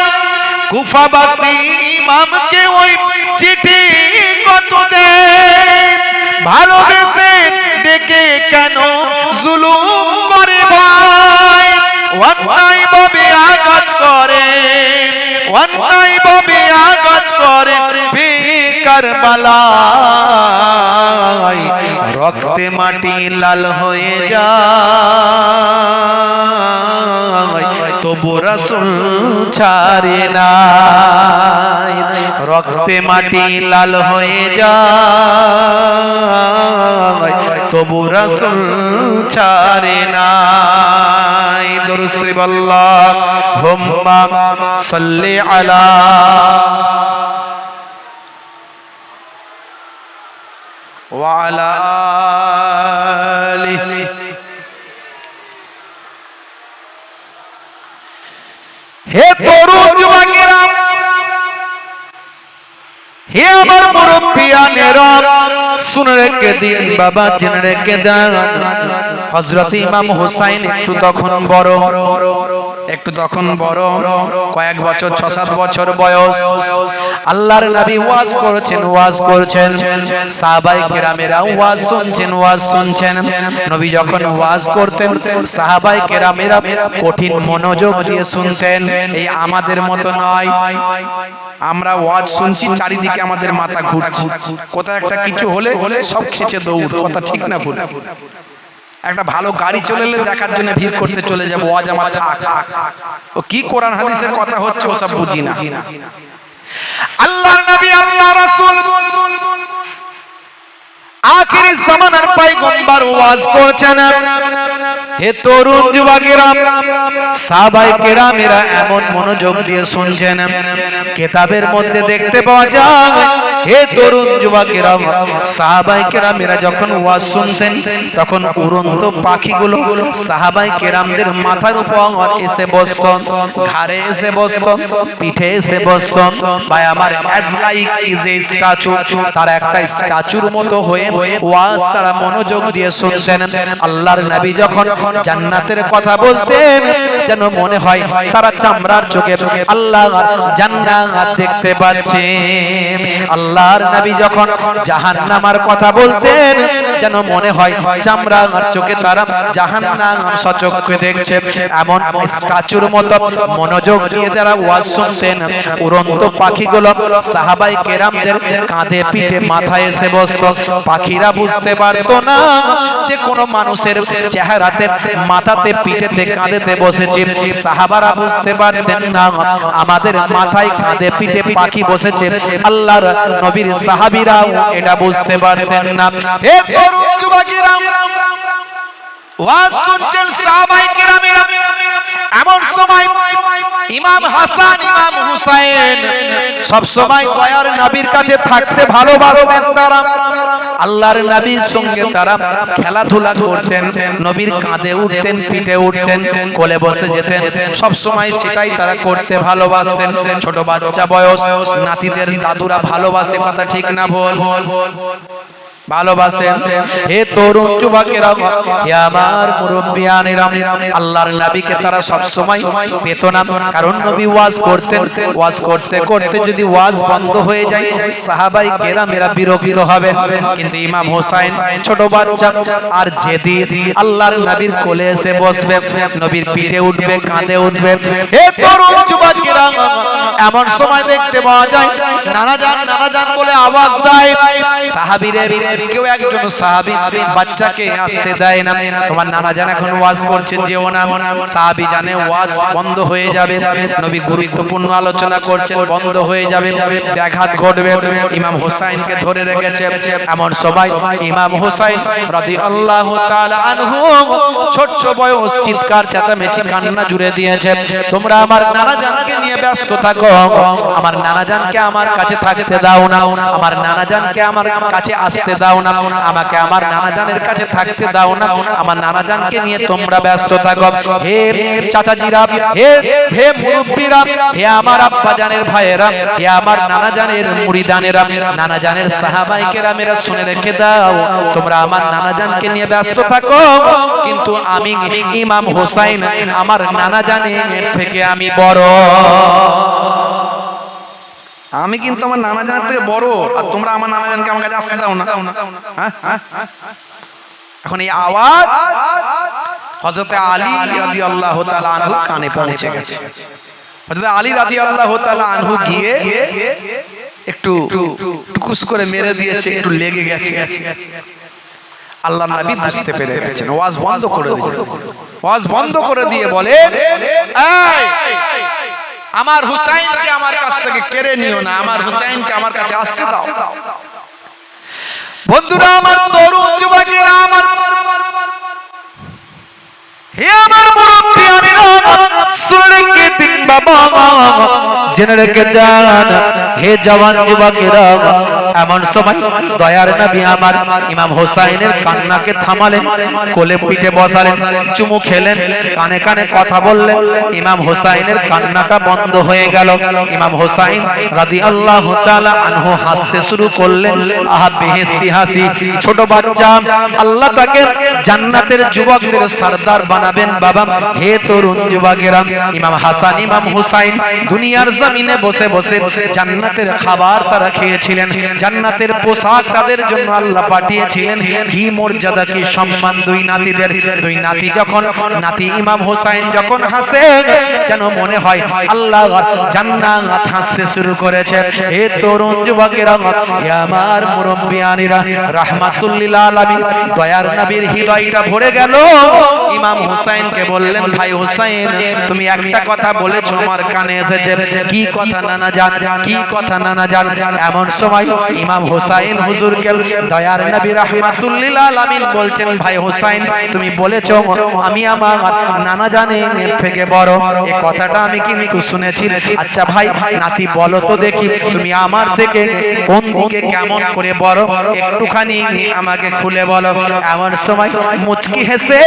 কুফাবাসী ইমামকে ওই চিঠি কত দেয়, ভালোবেসে ডেকে কেন জুলুম করে ভাই। অন্যায় ভাবে আঘাত করে, অন্যায় ভাবে আঘাত করে কারবালায়, রক্তে মাটি লাল হয়ে যায়, তবু রাসূল ছাড়ে না। রক্তে মাটি লাল হয়ে যায়, তবু রাসূল ছাড়ে না। দরুদ শরীফ আল্লাহুম্মা সাল্লি আলা ওয়া আলা আলিহি। হে তরুণ যুবকেরা, হে আমার মুরব্বিয়ানেরা, শুনে রেখে দিন বাবা, জেনে রেখে দেন হযরত ইমাম হুসাইন একটু তখন বড় কয়েক বছর 6-7 বছর বয়স। আল্লাহর নবী ওয়াজ করছেন সাহাবায়ে কেরামেরা ওয়াজ শুনছেন। নবী যখন ওয়াজ করতেন সাহাবায়ে কেরামেরা কঠিন মনোযোগ দিয়ে শুনতেন। এই আমাদের মতো নয়, আমরা ওয়াজ শুনছি চারিদিকে আমাদের মাথা ঘুরছে, কোথায় একটা কিছু হলে সব খেচে দৌড়। কথা ঠিক না ভুল? একটা ভালো গাড়ি চলে এলে দেখার জন্য ভিড় করতে চলে যাবো, ওয়াজ আমার থাক। ও কি কোরআন হাদিসের কথা হচ্ছে ওসব বুঝি না। আল্লাহর নবী আল্লাহ রাসূল আখির জামানার পয়গম্বর ওয়াজ করছেন। হে তরুণ যুবকেরা, সাহাবায়ে কেরামেরা এমন মনোযোগ দিয়ে শুনছেন, কিতাবের মধ্যে দেখতে পাওয়া যায় হে তরুণ যুবকেরা, সাহাবায়ে কেরামেরা যখন ওয়াজ শুনতেন তখন উড়ন্ত পাখিগুলো সাহাবায়ে কেরামদের মাথার উপর এসে বসত, ঘাড়ে এসে বসত, পিঠে এসে বসত। ভাই আমার as like is a statue, তার একটা স্ট্যাচুর মতো হয়ে ওয়াজ তারা মনোযোগ দিয়ে শুনছেন। আল্লাহর নবী যখন জান্নাতের কথা বলতেন যেন মনে হয় তারা চামড়ার চোখে আল্লাহ জান্নাত দেখতে পাচ্ছেন। আল্লাহর নবী যখন জাহান্নামের কথা বলতেন যেন মনে হয় চামড়ার চোখে তারা জাহান্নাম সচক্ষে দেখছে। এমন স্ট্যাচুর মতো মনোযোগ দিয়ে তারা ওয়াজ শুনতেন। উড়ন্ত পাখিগুলো সাহাবায়ে কেরামদের কাঁধে পিঠে মাথায় এসে বসত। পাখিরা বুঝতে পারতো না যে কোন মানুষের চেহারাতে, মাথাতে, পিঠেতে, কাঁধেতে বসেছে। সাহাবারা বুঝতে পারতেন না আমাদের মাথায়, কাঁধে, পিঠে পাখি বসেছে। আল্লাহর নবীর সাহাবীরা এটা বুঝতে পারতেন না। হে তরুণ যুবকেরা, ওয়াজ শুনছেন সাহাবায়ে কেরামেরা। এমন সময় ইমাম হাসান, ইমাম হুসাইন সব সময় দয়ার নবীর কাছে থাকতে ভালোবাসতেন তারা। আল্লাহর নবীর সঙ্গে তারা খেলাধুলা করতেন, নবীর কাঁধে উঠতেন, পিঠে উঠতেন, কোলে বসে যেতেন। সব সময় সেটাই তারা করতে ভালোবাসতেন। ছোট বাচ্চা বয়স নাতিদের দাদুরা ভালোবাসে, কথা ঠিক না ভুল? ভালোবাসেন। হে তরুণ যুবকেরা, হে আমার মুরব্বিয়ানেরা, আল্লাহর নবীকে তারা সব সময় পেত না, কারণ নবী ওয়াজ করতেন। ওয়াজ করতে করতে যদি ওয়াজ বন্ধ হয়ে যায় সাহাবায়ে কেরামেরা বিরক্ত হবে। কিন্তু ইমাম হুসাইন ছোট বাচ্চা, আর যেদিন আল্লাহর নবীর কোলে এসে বসবে, নবীর পিঠে উঠবে, কাঁধে উঠবে। হে তরুণ যুবকেরা, এমন সময় দেখতে পাওয়া যায় নানা জান বলে আওয়াজ দেয়। সাহাবীদের কেউ একজন সাহাবী বাচ্চাকে আসতে দেয় না। তোমার নানা জান এখন ওয়াজ করছেন, যেও না। সাহাবী জানে ওয়াজ বন্ধ হয়ে যাবে, নবী গুরুত্বপূর্ণ আলোচনা করছেন, বন্ধ হয়ে যাবে, ব্যাঘাত ঘটবে। ইমাম হুসাইনকে ধরে রেখেছে। এমন সময় ইমাম হুসাইন রাদিয়াল্লাহু তাআলা আনহু ছোট্ট বয়স চিৎকার চেঁচামেচি কান্না জুড়ে দিয়েছে। তোমরা আমার নানা জানকে নিয়ে ব্যস্ত থাকো, আমার নানা জানকে আমার কাছে থাকতে দাও না, আমার নানা জানকে আমার কাছে আসতে দাও না, আমাকে আমার নানা জানের কাছে থাকতে দাও না, আমার নানা জানকে নিয়ে তোমরা ব্যস্ত থাকো। হে চাচাজিরা, হে মুরব্বিরা, হে আমার আব্বা জানের ভাইয়েরা, হে আমার নানা জানের মুরিদানেরা, নানা জানের সাহাবায়ে কেরামেরা, শুনে রেখে দাও, তোমরা আমার নানা জানকে নিয়ে ব্যস্ত থাকো, কিন্তু আমি ইমাম হুসাইন আমার নানা জানের থেকে আমি বড়। আমি কিন্তু আমার নানা জানের থেকে বড়, আর তোমরা আমার নানা জানকে আমার কাছে আসতে দাও না। এখন এই আওয়াজ হযরত আলী রাদিয়াল্লাহু তাআলা আনহু কানে পৌঁছে গেছে। হযরত আলী রাদিয়াল্লাহু তাআলা আনহু গিয়ে একটু টুকুস করে মেরে দিয়েছে, একটু লেগে গেছে। আল্লাহর নবী বুঝতে পেরে গেছেন, ওয়াজ বন্ধ করে দিয়েছে। ওয়াজ বন্ধ করে দিয়ে বলে, এই আমার হুসাইনকে আমার কাছ থেকে কেড়ে নিও না, আমার হুসাইনকে আমার কাছে আসতে দাও। বন্ধুরা আমার, তরুণ যুবকেরা আমার, হে আমার মুরব্বিয়ানেরা, শুনে রেখে দিন বাবা, জেনে রেখে দেন হে জওয়ান যুবকেরা, এমন সময় দয়ার নবী আমার ইমাম হোসাইনের কান্নাকে থামালেন, কোলে পিঠে বসালেন, চুমু খেলেন, কানে কানে কথা বললেন। ইমাম হোসাইনের কান্নাটা বন্ধ হয়ে গেল। ইমাম হোসাইন রাদিয়াল্লাহু তাআলা আনহু হাসতে শুরু করলেন। আহা বেহেশতি হাসি! ছোট বাচ্চা, আল্লাহ তাকে জান্নাতের যুবকদের সরদার বানাবেন বাবা। হে তরুণ যুবকেরা, ইমাম হাসান ইমাম হুসাইন দুনিয়ার জমিনে বসে বসে জান্নাতের খাবার তারা খেয়েছিলেন, জান্নাতের পোশাক তাদের জন্য আল্লাহ পাঠিয়েছিলেন। কি মর্যাদা, কি সম্মান দুই নাতিদের। দুই নাতি যখন, নাতি ইমাম হুসাইন যখন হাসে, যেন মনে হয় আল্লাহ জান্নাত হাসতে শুরু করেছে। হে তরুণ যুবকেরা, হে আমার মুরব্বিয়ানিরা, রাহমাতুল লিল আলামিন দয়ার নবীর হৃদয়টা ভরে গেল। ইমাম হুসাইনকে বললেন, ভাই হুসাইন, তুমি একটা কথা বলেছো আমার কানে এসেছে। কি কথা নানা জান? কি কথা নানা জান? এমন সময় ইমাম হুসাইন হুজুরকে দয়ার নবী রাহমাতুল লিল আলামিন বলছেন, ভাই হুসাইন, তুমি বলেছো আমি আমার নানা জানের থেকে বড়। এই কথাটা আমি কিন্তু শুনেছি। আচ্ছা ভাই নাতি, বলো তো দেখি তুমি আমার থেকে কোন দিকে কেমন করে বড়, একটুখানি আমাকে খুলে বলো। এমন সময় মুচকি হেসে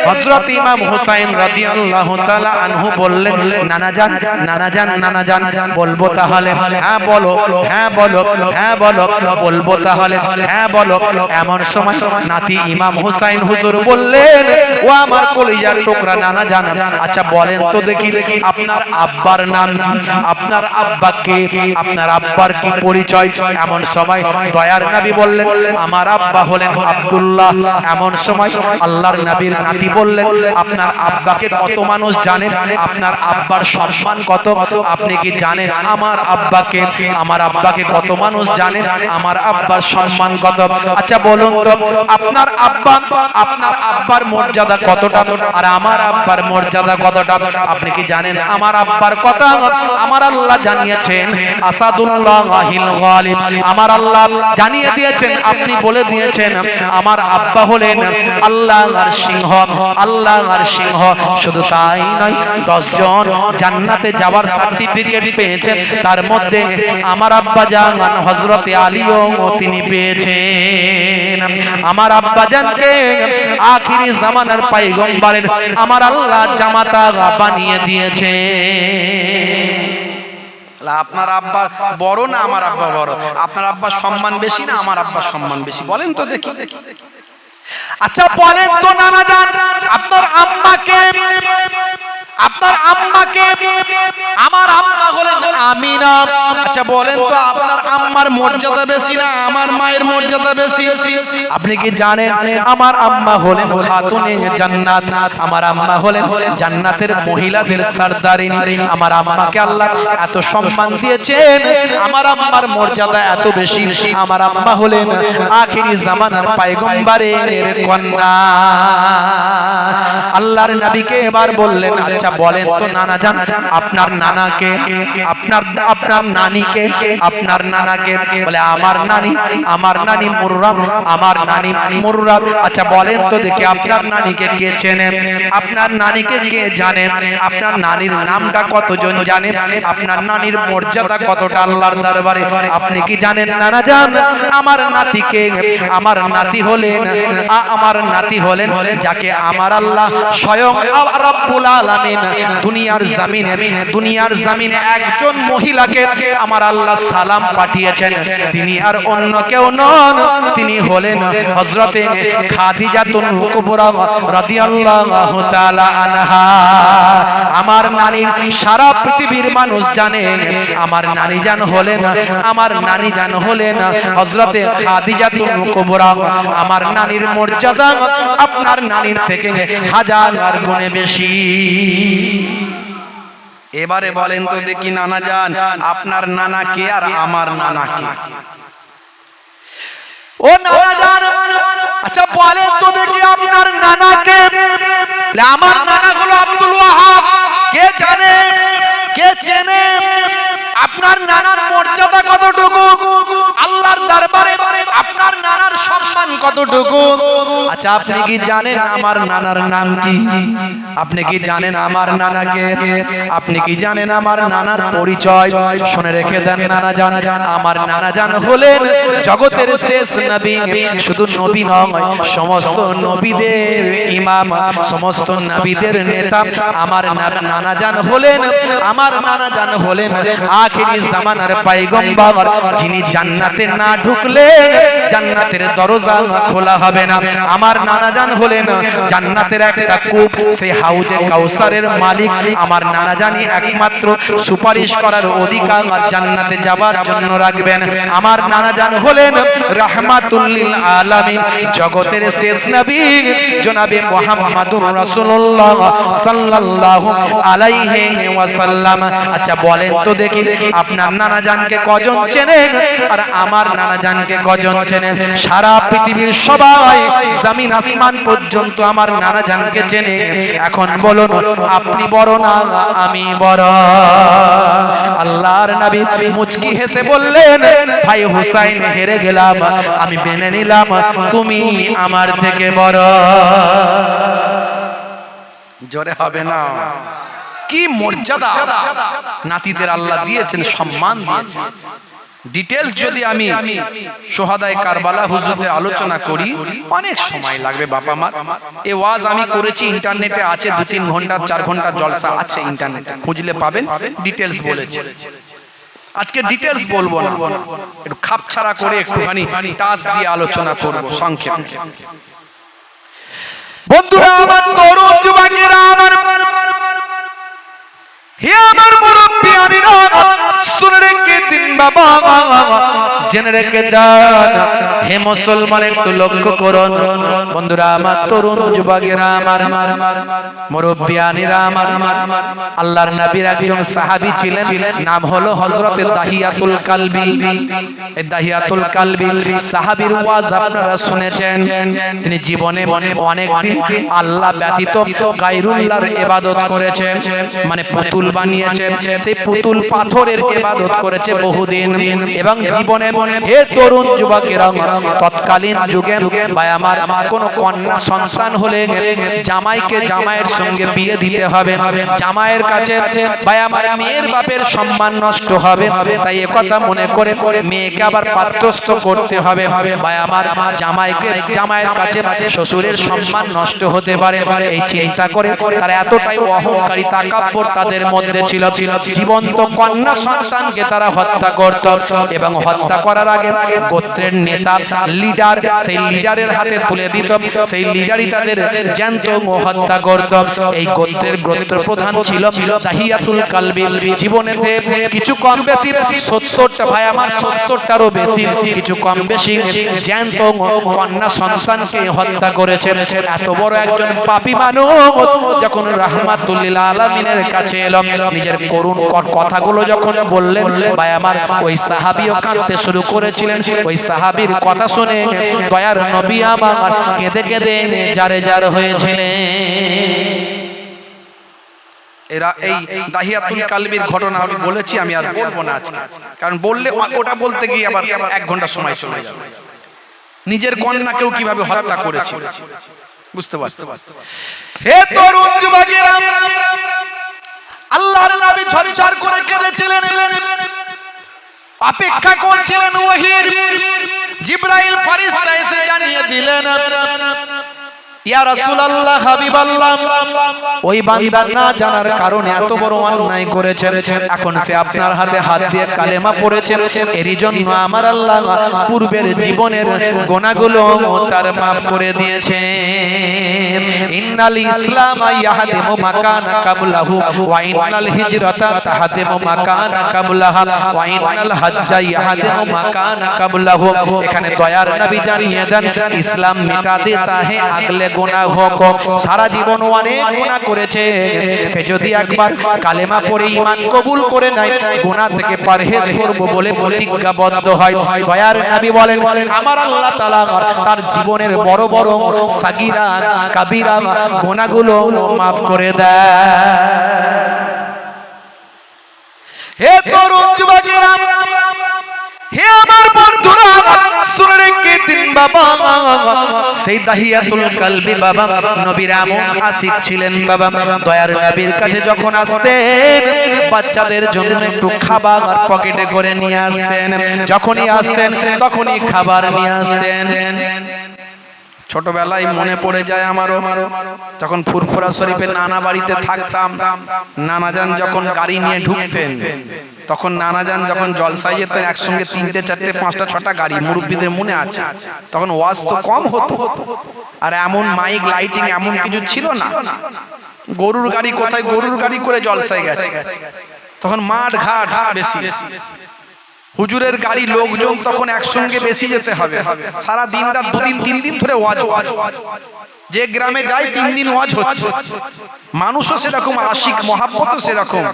হযরত ইমাম হুসাইন রাদিয়াল্লাহু তাআলা আনহু বললেন, নানা জান, নানা জান, নানা জান, বলবো তাহলে? হ্যাঁ বলো, হ্যাঁ বলো, হ্যাঁ বলো, বলবো তাহলে? হ্যাঁ বলো। এমন সময় নাতি ইমাম হুসাইন হুজুর বললেন, ও আমার কলিজার টুকরা নানা জান, আচ্ছা বলেন তো দেখি আপনার আব্বার নাম কি? আপনার আব্বা কে? আপনার আব্বার কি পরিচয়? এমন সময় দয়ার নবী বললেন, আমার আব্বা হলেন আব্দুল্লাহ। এমন সময় আল্লাহর নবীর নাতি বললেন, আপনার আব্বাকে কত মানুষ জানেন? আপনার আব্বার সম্মান কত আপনি কি জানেন? আমার আব্বাকে, আমার আব্বাকে কত মানুষ জানেন? আমার আব্বার সম্মান কত? আচ্ছা বলুন তো আপনার আব্বা, আপনার আব্বার মর্যাদা কতটা আর আমার আব্বার মর্যাদা কতটা আপনি কি জানেন? আমার আব্বার কথা আমার আল্লাহ জানিয়েছেন, আসাদুল্লাহিল গালিব। আমার আল্লাহ জানিয়ে দিয়েছেন, আপনি বলে দিয়েছেন আমার আব্বা হলেন আল্লাহর সিংহ, আল্লাহর সিংহ। শুধু তাই নয়, 10 জন জান্নাতে যাওয়ার সার্টিফিকেট পেয়েছে, তার মধ্যে আমার আব্বা জান হযরত আলীও তিনি পেয়েছেন। আমার আব্বা জানকে আখিরি জামানার পয়গম্বরের আমার আল্লাহ জামাতা বানিয়ে দিয়েছে। আপনার আব্বা বড় না আমার আব্বা বড়? আপনার আব্বার সম্মান বেশি না আমার আব্বার সম্মান বেশি? বলেন তো দেখি। আচ্ছা বলেন তো নানা জান, আপনার আম্মাকে, আপনার আম্মাকে, আমার আম্মা হলেন আমিনা। আচ্ছা বলেন তো আপনার আম্মার মর্যাদা বেশি না আমার মায়ের মর্যাদা বেশি? আপনি কি জানেন আমার আম্মা হলেন খাতুনে জান্নাত, আমার আম্মা হলেন জান্নাতের মহিলাদের সরদারিনী। আমার আম্মাকে আল্লাহ এত সম্মান দিয়েছেন, আমার আম্মার মর্যাদা এত বেশি। আমার আম্মা হলেন আখিরি জামানার পয়গম্বরের কন্যা। আল্লাহর নবীকে এবার বললেন, আচ্ছা বলেন তো নানা জান, আপনার নানাকে, আপনার আপনার নানিকে, আপনার নানাকে? বলে আমার নানি, আমার নানি মুর্রা, আমার নানি মুর্রা। আচ্ছা বলেন তো দেখি আপনার নানিকে কে চেনে? আপনার নানিকে কে জানে? আপনার নানির নামটা কতজন জানে? আপনার নানির মর্যাদা কতটা আল্লাহর দরবারে আপনি কি জানেন নানা জান? আমার নাতিকে, আমার নাতি হলেন, আমার নাতি হলেন যাকে আমার আল্লাহ স্বয়ং রব্বুল আলামিন দুনিয়ার জমিনে, দুনিয়ার জমিনে একজন মহিলাকে আমার আল্লাহ সালাম পাঠিয়েছেন, তিনি আর অন্য কেউ নন, তিনি হলেন হযরতে খাদিজাতুল কুবরা রাদিয়াল্লাহু তাআলা আনহা। আমার নানির সারা পৃথিবীর মানুষ জানে, আমার নানি জান হলেন, আমার নানি জান হলেন হযরতে খাদিজাতুল কুবরা। আমার নানির মর্যাদা আপনার নানির থেকে হাজার গুণে বেশি। এবারে বলেন তো দেখি নানা জান, আপনার নানা কে আর আমার নানা কে? ও নানা জান, আচ্ছা বলেন তো দেখি আপনার নানাকে? আমার নানা হলো আব্দুল ওয়াহাব। কে জানে, কে চেনে? আপনার নানার মর্যাদা কতটুকু আল্লাহর দরবারে? আপনার নানার সম্মান কতটুকু? আচ্ছা আপনি কি জানেন আমার নানার নাম কি? আপনি কি জানেন আমার নানাকে? আপনি কি জানেন আমার নানার পরিচয়? শুনে রেখে দেন নানা জান, আমার নানা জান হলেন জগতের শেষ নবী। শুধু নবী নয়, সমস্ত নবীদের ইমাম, সমস্ত নবীদের নেতা। আমার নানা জান হলেন, আমার নানা জান হলেন আখিরি জামানার পয়গম্বর, যিনি জান্নাতে না ঢুকলে জান্নাতের দরজা খোলা হবে না। আমার নানা জান হলেন জান্নাতের একটা কূপ, সেই হাউজে কাউসারের মালিক। আমার নানা জানি একমাত্র সুপারিশ করার অধিকার জান্নাতে যাবার জন্য রাখবেন। আমার নানা জান হলেন রাহমাতুল লিল আলামিন, জগতের শেষ নবী জনাবে মুহাম্মাদুর রাসূলুল্লাহ সাল্লাল্লাহু আলাইহি ওয়াসাল্লাম। আচ্ছা বলেন তো দেখি, আপনার নানা জানকে কজন চেনেন আর আমার নানা জানকে কজন চেনেন? সারা পৃথিবীর সবাই, জমিন আসমান পর্যন্ত আমার নানা জানকে চেনে। এখন বলুন আপনি বড় না আমি বড়? আল্লাহর নবী মুচকি হেসে বললেন, ভাই হুসাইন হেরে গেলাম, আমি মেনে নিলাম তুমি আমার থেকে বড়। জোরে হবে না? কি মর্যাদা নাতিদের আল্লাহ দিয়েছেন, সম্মান দিয়েছেন। ডিটেইলস যদি আমি শোহাদায়ে কারবালা হুজুরদের আলোচনা করি অনেক সময় লাগবে বাবা মা। এই ওয়াজ আমি করেছি, ইন্টারনেটে আছে, 2-3 ঘন্টা 4 ঘন্টা জলসা আছে ইন্টারনেটে, খুঁজলে পাবেন। ডিটেইলস বলেছি, আজকে ডিটেইলস বলবো না, একটু খাপছাড়া করে একটুখানি টাচ দিয়ে আলোচনা করব সংক্ষেপে। বন্ধুরা আমার, তরুণ যুবকেরা আমার, হে আমার মুরব্বিয়ানিরা, শুনে রেখে দিন বাবা, জেনে রেখে দেন। হে মুসলমান একটু লক্ষ্য করুন। বন্ধুরা আমার, তরুণ যুবকেরা আমার, মুরব্বিয়ানিরা আমার, আল্লাহর নবীর একজন সাহাবী ছিলেন, নাম হলো হযরত দাহিয়াতুল কালবি। এই দাহিয়াতুল কালবি সাহাবীর ওয়াজ আপনারা শুনেছেন। তিনি জীবনে অনেক দিন আল্লাহ ব্যতীত গায়রুল্লাহর ইবাদত করেছে, মানে পুতুল বানিয়েছে, সেই পুতুল পাথরের ইবাদত করেছে বহুদিন। এবং জীবনে, হে তরুণ যুবকেরা, তৎকালীন যুগে ভাই আমার, কোন কন্যা সন্তান হলে জামাইকে জামাইয়ের সঙ্গে বিয়ে দিতে হবে। জামাইয়ের কাছে ভাই আমার মেয়ের বাপের সম্মান নষ্ট হবে, তাই একথা মনে করে মেয়েকে আবার পাত্রস্থ করতে হবে। ভাই আমার জামাইকে জামাইয়ের কাছে শ্বশুরের সম্মান নষ্ট হতে পারে, এই চিন্তা করে তারা এতটাই অহংকারী তাকাব্বর তাদের মধ্যে ছিল, জীবন্ত কন্যা সন্তানকে তারা হত্যা করত। এবং হত্যা করার আগে গোত্রের নেতা, লিডার, সেই লিডারের হাতে তুলে দিত, সেই লিডারই তাদের জ্যান্ত হত্যা করত। এই গোত্রের গোত্র প্রধান ছিল দাহিয়াতুল কালবি। জীবনেতে কিছু কম বেশি 70টা, ভাই আমার 70টারও বেশি, কিছু কম বেশি জ্যান্ত কন্যা সন্তানকে হত্যা করেছে। এত বড় একজন পাপী মানুষ যখন রাহমাতুল লিল আলামিনের কাছে এলো, নিজের করুণ কথাগুলো যখন বললেন, ভাই আমার ওই সাহাবীও কাঁদতে শুরু করেছিলেন। ওই সাহাবীর কথা শুনে দয়ার নবী আমার কেঁদে কেঁদে জারে জার হয়েছিলেন। এরা এই দাহিয়াতুল কালবির ঘটনা আমি বলেছি, আমি আর বলবো না আজকে, কারণ বললে ওটা বলতে গিয়ে আবার 1 ঘন্টা সময় চলে যাবে। নিজের কন্যাকেও কিভাবে হত্যা করেছে বুঝতে পারছো? হে তরুণ যুবকেরা, আল্লাহর নবী ঝরঝর করে কেঁদেছিলেন, অপেক্ষা করছিলেন ওহীর। জিবরাইল ফেরেশতা এসে জানিয়ে দিলেন, ইয়া রাসূলুল্লাহ, হাবিবাল্লাহ, ওই বান্দা না জানার কারণে এত বড় অন্যায় করেছে, এখন সে আপনার হাতে হাত দিয়ে কালেমা পড়েছে, এরই জন্য আমার আল্লাহ পূর্বের জীবনের গুনাহগুলো তার maaf করে দিয়েছে। ইন্নাল ইসলাম ইয়াহদিমু মাকানা কাবলাহু ওয়া ইন্নাল হিজরাতা তাহদিমু মাকানা কাবলাহা ওয়া ইন্নাল হজ্জা ইয়াহদিমু মাকানা কাবলাহু। এখানে দয়ার নবী জানিয়ে দেন, ইসলাম মিটা দেতা হে আগলে গুনাহ হোক। সারা জীবন অনেক গুনাহ করেছে, সে যদি একবার কালেমা পড়ে ঈমান কবুল করে নেয়, গুনাহ থেকে পরহেজ করব বলে প্রতিজ্ঞাবদ্ধ হয়, দয়ার নবী বলেন আমার আল্লাহ তাআলা তার জীবনের বড় বড় সাগীরা কাবীরা গুনাহগুলো maaf করে দেয়। হে তরুণ যুবকেরা, হে আমার বন্ধুরা, শুনে রেখে দিন বাবা, সেই দাহিয়াতুল কালবি বাবা নবীর এমন আশিক ছিলেন বাবা, দয়ার নবীর কাছে যখন আসতেন বাচ্চাদের জন্য একটু খাবার পকেটে করে নিয়ে আসতেন, যখনই আসতেন তখনই খাবার নিয়ে আসতেন। ছোটবেলায় মনে পড়ে যায় আমারও, যখন ফুরফুরা শরীফের নানা বাড়িতে থাকতাম, নানাজান যখন গাড়ি নিয়ে ঢুকতেন, তখন নানাজান যখন জলসায় যেতেন একসঙ্গে 3টে 4টে 5টা 6টা গাড়ি, মুরব্বীদের মনে আছে, তখন ওয়াজ তো কম হতো, আর এমন মাইক লাইটিং এমন কিছু ছিল না। গরুর গাড়ি কোথায়, গরুর গাড়ি করে জলসায় গেছে, তখন মাঠ ঘাট বেশি, হুজুরের গাড়ি লোকজন তখন একসঙ্গে বেশি যেতে হবে, সারা দিন রাত 2 দিন 3 দিন ধরে ওয়াজ, যে গ্রামে যায় 3 দিন ওয়াজ হচ্ছে। মানুষও সেরকম আশিক, মহাব্বতও সেরকম,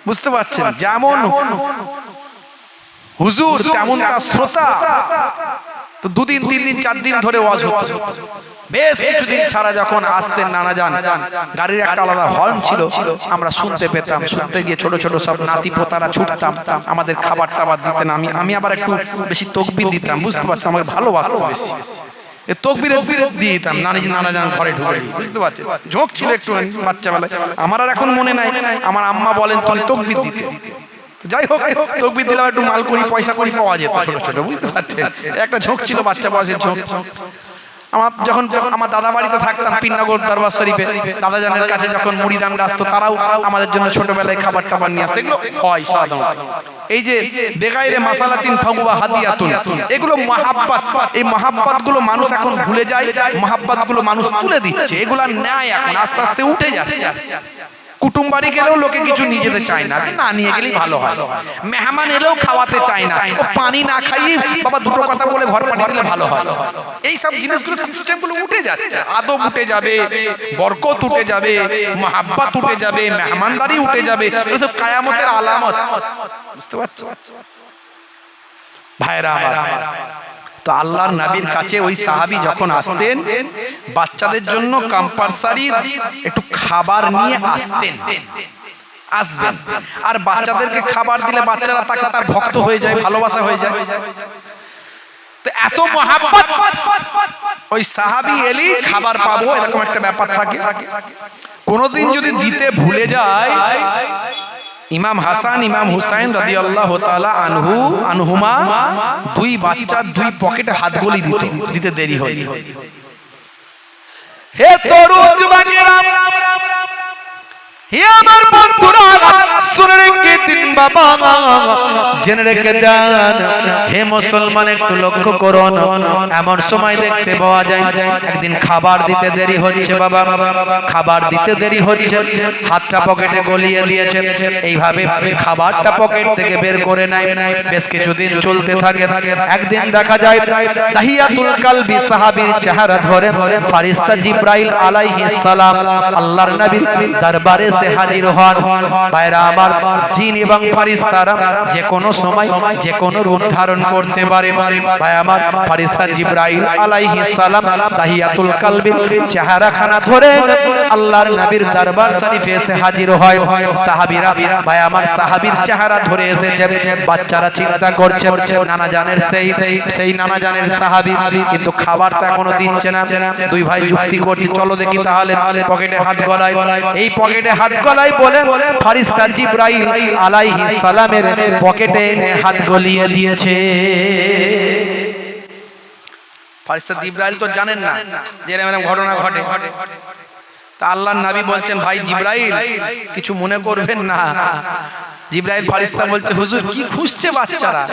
বুঝতে পারছেন? যেমন হুজুর তেমন তার শ্রোতা, তো 2 দিন 3 দিন 4 দিন ধরে ওয়াজ হতো। বেশ কিছুদিন ছাড়া যখন আসতেন নানাজান, গাড়ির একটা আলাদা হর্ন ছিল, আমরা শুনতে পেতাম, শুনতে গিয়ে ছোট ছোট সব নাতি পোতারা ছুটতাম, আমাদের খাবার টাবার দিতেন। আমি আবার একটু বেশি তকবির দিতাম, বুঝতে পারছেন? আমাকে ভালোবাসতো বেশি, এ তকবির দিয়ে দিতাম নানাজান ঘরে ঢুকে, বুঝতে পারছেন? ঝোঁক ছিল একটু বাচ্চাবেলায়, আমার আর এখন মনে নাই। আমার আম্মা বলেন তুমি তকবির দিতে, যাই হোক তকবির দিলাম, একটু মাল করি পয়সা করি পাওয়া যেত ছোট ছোট, বুঝতে পারছেন? একটা ঝোঁক ছিল বাচ্চা বয়সের ঝোঁক। আমার যখন আমার দাদা বাড়িতে থাকতাম পিন্নগর দরবার শরীফে, দাদাজানের কাছে যখন মুড়িদানরা আসতো, তারাও আমাদের জন্য ছোটবেলায় খাবার টাবার নিয়ে আসতো। এগুলো হয় সাধারণত। এই যে বেগাইরে মাসালাতিন ফাগুয়া হাদিয়াতুন, এগুলো মহাব্বত, এই মহাব্বত গুলো মানুষ এখন ভুলে যায়, মহাব্বত গুলো মানুষ তুলে দিচ্ছে, এগুলা ন্যায় এখন আস্তে আস্তে উঠে যাচ্ছে। কুটুম বাড়ি গেলেও লোকে কিছু নিয়ে যেতে চায় না, না নিয়ে গেলেই ভালো হয়। মেহমান এলেও খাওয়াতে চায় না, ও পানি না খাইয়ে বাবা দুটো কথা বলে ঘর পাঠিয়ে দিলে ভালো হয়। এই সব জিনিসগুলো সিস্টেমগুলো উঠে যাচ্ছে, আদব উঠে যাবে, বরকত উঠে যাবে, মহাব্বত উঠে যাবে, মেহমানদারি উঠে যাবে, এসব কিয়ামতের আলামত, বুঝতে পারছো ভাইরা আমার? তো আল্লাহর নবীর কাছে ওই সাহাবী যখন আসতেন, বাচ্চাদের জন্য কম্পালসারি একটু খাবার নিয়ে আসতেন, আসবেন। আর বাচ্চাদেরকে খাবার দিলে বাচ্চারা তাকে তার ভক্ত হয়ে যায়, ভালোবাসা হয়ে যায়। তো এত মহাব্বত, ওই সাহাবী এলি খাবার পাবো এরকম একটা ব্যাপার থাকে। কোনদিন যদি দিতে ভুলে যায়, ইমাম হাসান ইমাম হুসাইন রাদিয়াল্লাহু তাআলা আনহুমা 2 বাচ্চার 2 পকেটে হাত গলি দিতে দেরি হয়। হে তরুণ যুবকেরা, হে আমার বন্ধুরা, শুনে রেখে দিন বাবা, জেনে রেখে দেন। হে মুসলমান, একটু লক্ষ্য করুন, এমন সময় দেখতে পাওয়া যায় একদিন খাবার দিতে দেরি হচ্ছে বাবা, খাবার দিতে দেরি হচ্ছে, হাতটা পকেটে গলিয়ে দিয়েছে, এইভাবে খাবারটা পকেট থেকে বের করে নেয়। বেশ কিছুদিন চলতে থাকে। একদিন দেখা যায় দাহিয়াতুল কালবি সাহাবীর চেহারা ধরে ফেরেশতা জিবরাইল আলাইহিস সালাম আল্লাহর নবীর দরবারে সে হাজির হন। ভাইরা আমার, জিন এবং ফেরেশতারা যে কোনো সময় যে কোনো রূপ ধারণ করতে পারে। ভাই আমার, ফেরেশতা জিবরাইল আলাইহিস সালাম দাহিয়াতুল কালবির চেহারাখানা ধরে আল্লাহর নবীর দরবার শরীফে এসে হাজির হয়। সাহাবীরা, ভাই আমার, সাহাবীর চেহারা ধরে এসেছে। বাচ্চারা চিন্তা করছে নানাজানের সেই নানাজানের সাহাবী, কিন্তু খাবার তো এখনো দিচ্ছে না। 2 ভাই যুক্তি করছে, চলো দেখি তাহলে পকেটে হাত গলায়। এই পকেটে হাত গলায় বলে ফেরেশতা জিবরাইল আলাইহিস সালামের পকেটে হাত গলিয়ে দিয়েছে। ফেরেশতা জিবরাইল তো জানেন না যে এরকম ঘটনা ঘটে। তা আল্লাহর নবী বলছেন, ভাই জিবরাইল কিছু মনে করবেন না। জিবরাইল ফেরেশতা বলছে, হুজুর কি খুঁজছে বাচ্চারা?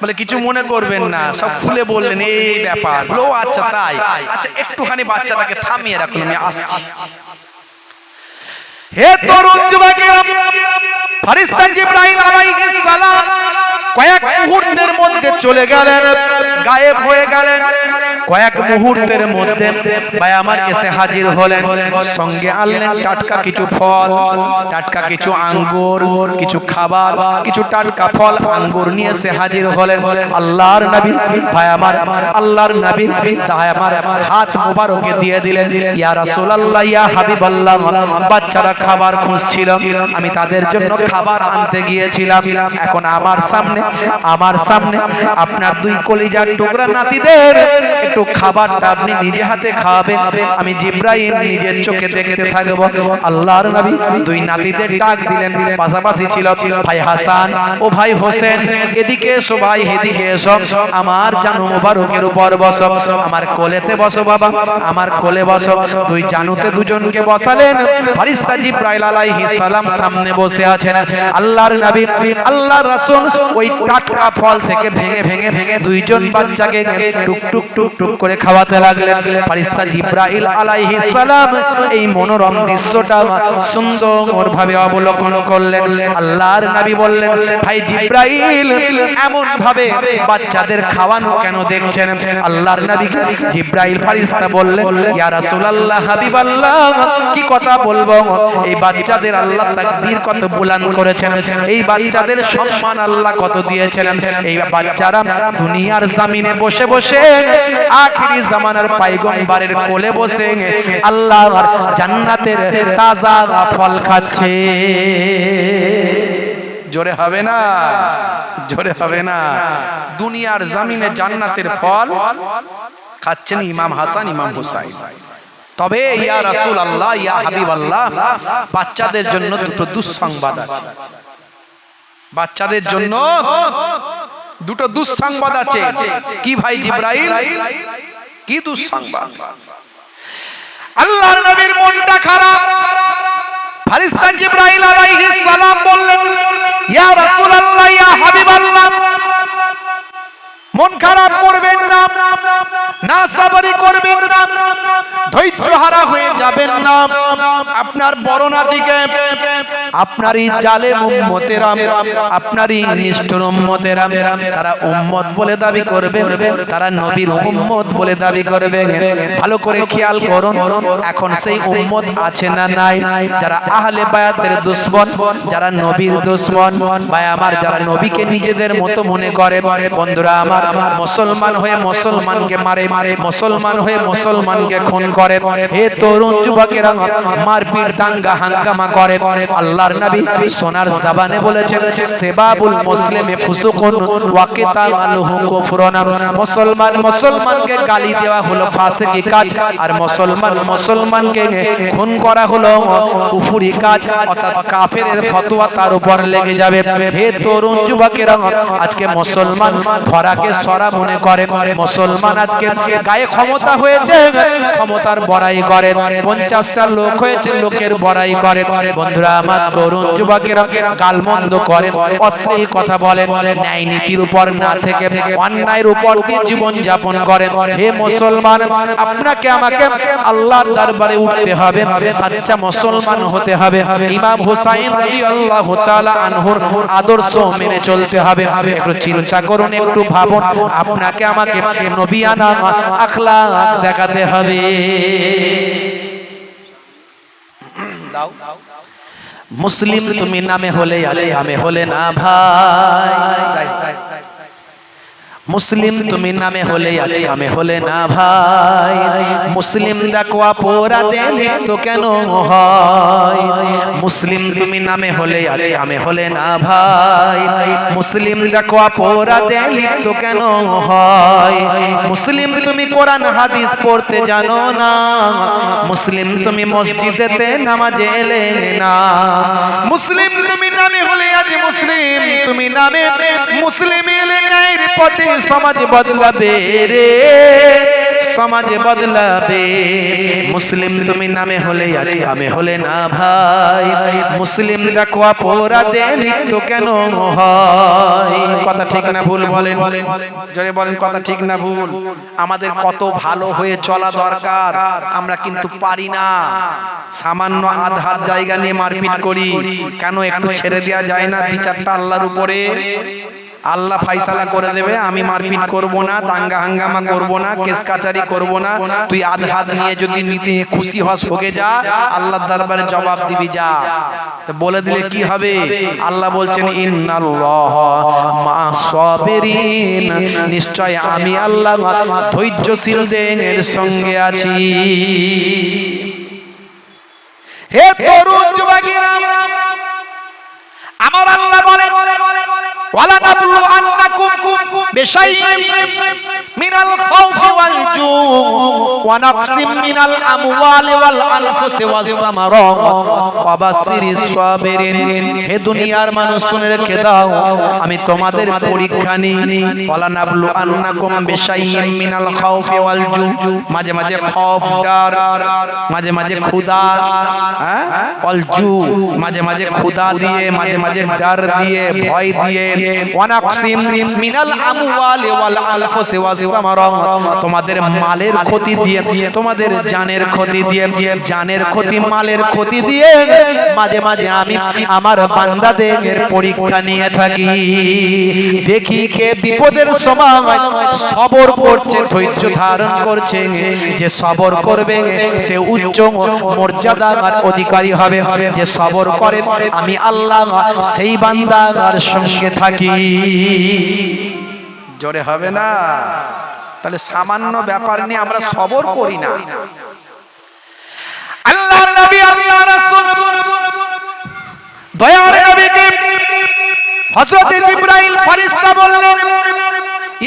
বলে কিছু মনে করবেন না, সব খুলে বললেন এই ব্যাপার। বলো আচ্ছা তাই, আচ্ছা একটুখানি বাচ্চাটাকে থামিয়ে রাখুন, আমি আসছি। হে তরুণ যুবকেরা, ফেরেশতা জিবরাইল আলাইহিস সালাম কয়েক মুহূর্তের মধ্যে চলে গেলেন, গায়েব হয়ে গেলেন। কয়েক মুহূর্তের মধ্যে ভাই আমার এসে হাজির হলেন। সঙ্গে আনলেন টাটকা কিছু ফল, টাটকা কিছু আঙ্গুর, কিছু খাবার, কিছু টাটকা ফল আঙ্গুর নিয়ে এসে হাজির হলেন। আল্লাহর নবী, ভাই আমার, আল্লাহর নবী ভাই আমার হাত মোবারকে দিয়ে দিলেন, ইয়া রাসূলুল্লাহ, ইয়া হাবিবাল্লাহ, বাচ্চারা খাবার খুঁজছিল, আমি তাদের জন্য খাবার আনতে গিয়েছিলাম, এখন আমার সামনে আমার সামনে আপনার দুই কলিজার টুকরা নাতিদের একটু খাবারটা আপনি নিজে হাতে খাওয়াবেন, আমি জিব্রাইল নিজের চোখে দেখতে থাকব। আল্লাহর নবী দুই নাতিদের ডাক দিলেন, পাশাপাশি ছিল ভাই হাসান ও ভাই হোসেন, এদিকে এসো ভাই, এদিকে এসো, আমার জানু মোবারকের উপর বসো, আমার কোলেতে বসো বাবা, আমার কোলে বসো। দুই জানুতে দুজনকে বসালেন, ফেরেশতা জিব্রাইল আলাইহিস সালাম সামনে বসে আছেন। আল্লাহর নবী আল্লাহর রাসূল ওই টাটকা ফল থেকে ভেঙে ভেঙে ভেঙে দুইজন বাচ্চাকে টুক টুক টুক টুক করে খাওয়াতে লাগলেন। ফেরেশতা জিব্রাইল আলাইহিস সালাম এই মনোরম দৃশ্যটা সুন্দরভাবে অবলোকন করলেন। আল্লাহর নবী বললেন, ভাই জিব্রাইল এমন ভাবে বাচ্চাদের খাওয়ানো কেন দেখছেন? আল্লাহর নবী জিব্রাইল ফেরেশতা বললেন, ইয়া রাসূলুল্লাহ, হাবিবাল্লাহ, কি কথা বলবো? এই বাচ্চাদের আল্লাহ তাকদীর কত বুলন্দ করেছেন, এই বাচ্চাদের সম্মান আল্লাহ কত দিয়েছেন। এই বাচ্চারা দুনিয়ার জমিনে বসে বসে আখিরি জামানার পয়গম্বরের কোলে বসে আল্লাহর জান্নাতের তাজা ফল খাচ্ছে। জোরে হবে না, জোরে হবে না। দুনিয়ার জমিনে জান্নাতের ফল খাচ্ছেন ইমাম হাসান, ইমাম হুসাইন। তবে ইয়া রাসূলুল্লাহ, ইয়া হাবিবাল্লাহ, বাচ্চাদের জন্য দুটো দুঃসংবাদ আছে। বাচ্চাদের জন্য দুটো দুঃসংবাদ আছে। কি ভাই জিব্রাইল, কি দুঃসংবাদ? আল্লাহর নবীর মনটা খারাপ। ফেরেশতা জিব্রাইল আলাইহিস সালাম বললেন, ইয়া রাসূলুল্লাহ, ইয়া হাবিবাল্লাহ, মন খারাপ করবেন না, না সাবরি করবেন না, ধৈর্য হারা হয়ে যাবেন না। আপনার বড় নাতিকে আপনারই জালেম উম্মতেরা, আপনারই নিষ্ঠুর উম্মতেরা, তারা উম্মত বলে দাবি করবে, তারা নবীর উম্মত বলে দাবি করবে। ভালো করে খেয়াল করুন, এখন সেই উম্মত আছে না নাই? যারা আহলে বায়াতের দুশমন, যারা নবীর দুশমন, ভাই আমার, যারা নবীকে নিজেদের মতো মনে করে। বন্ধুরা আমার, মুসলমান হয়ে মুসলমানকে মারে, মুসলমান হয়ে মুসলমানকে খুন করে। হে তরুণ যুবকেরা, মারপিট দাঙ্গা হাঙ্গামা করে। আল্লাহর নবী সোনার জবানে বলেছেন, সেবাবুল মুসলিমে ফুসুকুন ওয়া কিতালুহু কুফরুন। মুসলমান মুসলমানকে গালি দেওয়া হলো ফাসিকি কাজ, আর মুসলমান মুসলমানকে খুন করা হলো কুফরি কাজ, অর্থাৎ কাফেরের ফতোয়া তার উপর লেগে যাবে। হে তরুণ যুবকেরা, আজকে মুসলমান ধরাকে সরা মনে করে, মুসলমান আজকে গায়ে ক্ষমতা হয়েছে, ক্ষমতার বড়াই করে, 50টা লোক হয়েছে, লোকের বড়াই করে। বন্ধুরা আমার, তরুণ যুবকেরা গালমন্দ করে, অশ্লীল কথা বলে, ন্যায় নীতির উপর না থেকে অন্যায়ের উপর দিয়ে জীবন যাপন করে। হে মুসলমান, আপনাকে আমাকে আল্লাহর দরবারে উঠতে হবে, সচ্চা মুসলমান হতে হবে, ইমাম হুসাইন রাদিয়াল্লাহু তাআলা আনহুর আদর্শ মেনে চলতে হবে। একটু চিন্তা করুন, একটু ভাবুন, আপনাকে আমাকে নবিয়ানা আখলাক দেখাতে হবে। মুসলিম তুমি নামে হলে আছে, আমি হলে না ভাই। মুসলিম তুমি নামে হলে আছে, আমি হলে না ভাই। মুসলিম দেখো অপরাধে লিপ্ত কেন হয়? মুসলিম তুমি নামে হলে আছে, আমি হলে না ভাই। মুসলিম দেখো অপরাধে লিপ্ত কেন হয়? মুসলিম তুমি কোরআন হাদিস পড়তে জানো না, মুসলিম তুমি মসজিদেতে নামাজে এলে না। মুসলিম তুমি নামে হলে আজ, মুসলিম তুমি নামে, মুসলিম এলে ন্যায়ের পথে সমাজ বদলাবে রে, সমাজ বদলাবে। মুসলিম তুমি নামে হলে আছি, আমি হলে না ভাই। মুসলিম দেখো অপরাধে লিপ্ত কেন হয়? কথা ঠিক না ভুল বলেন? জোরে বলেন, কথা ঠিক না ভুল? আমাদের কত ভালো হয়ে চলা দরকার, আমরা কিন্তু পারি না। সামান্য আধার জায়গা নিয়ে মারপিট করি কেন? একটু ছেড়ে দেওয়া যায় না? বিচারটা আল্লাহর উপরে, আল্লাহ ফাইসালা করে দেবে। আমি মারপিট করব না, দাঙ্গা হাঙ্গামা করব না, কেস কাচারি করব না। তুই আধার নিয়ে যদি নিতে খুশি হস, হোকে যা, আল্লাহর দরবারে জবাব দিবি যা। তো বলে দিলে কি হবে? আল্লাহ বলছেন, ইন্নাল্লাহা মা'আস সাবিরিন, নিশ্চয় আমি আল্লাহ ধৈর্যশীলদের সঙ্গে আছি। হে তরুণ যুবকেরা, আমার আল্লাহ বলেন, ওয়ালা নাবলু আন্নাকুম বিশাইইন মিনাল খাউফি ওয়াল জু ওয়া নাকসিম মিনাল আমওয়ালি ওয়াল আনফুসি ওয়াস সামারাত ওয়া বাশশিরিস সাবিরিন। হে দুনিয়ার মানুষ শুনে রেখে দাও, আমি তোমাদের পরীক্ষা নিই। ওয়ালা নাবলু আন্নাকুম বিশাইইন মিনাল খাউফি ওয়াল জু, মাঝে মাঝে খৌফ ডর, মাঝে মাঝে ক্ষুধা, ওয়াল জু মাঝে মাঝে ক্ষুধা দিয়ে, মাঝে মাঝে ডর দিয়ে, ভয় দিয়ে। ওয়া নাকসিম মিনাল আমওয়ালি ওয়াল আনফুসি ওয়াস সামারাত, তোমাদের মালের ক্ষতি দিয়ে, তোমাদের জানের ক্ষতি দিয়ে, জানের ক্ষতি মালের ক্ষতি দিয়ে মাঝে মাঝে আমি আমার বান্দাদের পরীক্ষা নিয়ে থাকি। দেখি কে বিপদের সময় সবর করছে, ধৈর্য ধারণ করছে। যে সবর করবে সে উচ্চ মর্যাদার অধিকারী হবে। যে সবর করে আমি আল্লাহ সেই বান্দার সঙ্গে থাকি। জোরে হবে না? তাহলে সামান্য ব্যাপার নিয়ে আমরা সবর করি না। আল্লাহর নবী, আল্লাহর রাসূল, দয়ার নবীকে হযরত জিবরাইল ফেরেশতা বললেন,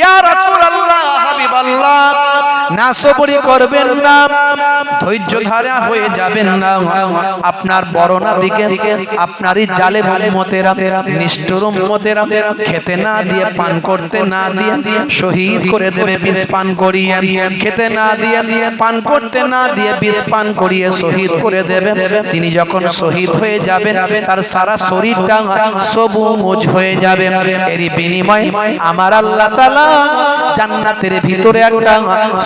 ইয়া রাসূলুল্লাহ, হাবিবাল্লাহ, না সবরি করবেন না, ধৈর্য ধারা হয়ে যাবেন না। আপনার বরণা দিকে আপনারই জালেম উম্মতেরা, নিষ্ঠুর উম্মতেরা খেতে না দিয়ে, পান করতে না দিয়ে শহীদ করে দেবে। বিষ পান করিয়ে, খেতে না দিয়ে, পান করতে না দিয়ে বিষ পান করিয়ে শহীদ করে দেবে। তিনি যখন শহীদ হয়ে যাবেন তার সারা শরীরটা সবুজ হয়ে যাবে। এরই বিনিময়ে আমার আল্লাহ তাআলা জান্নাতের ভিতরে একটা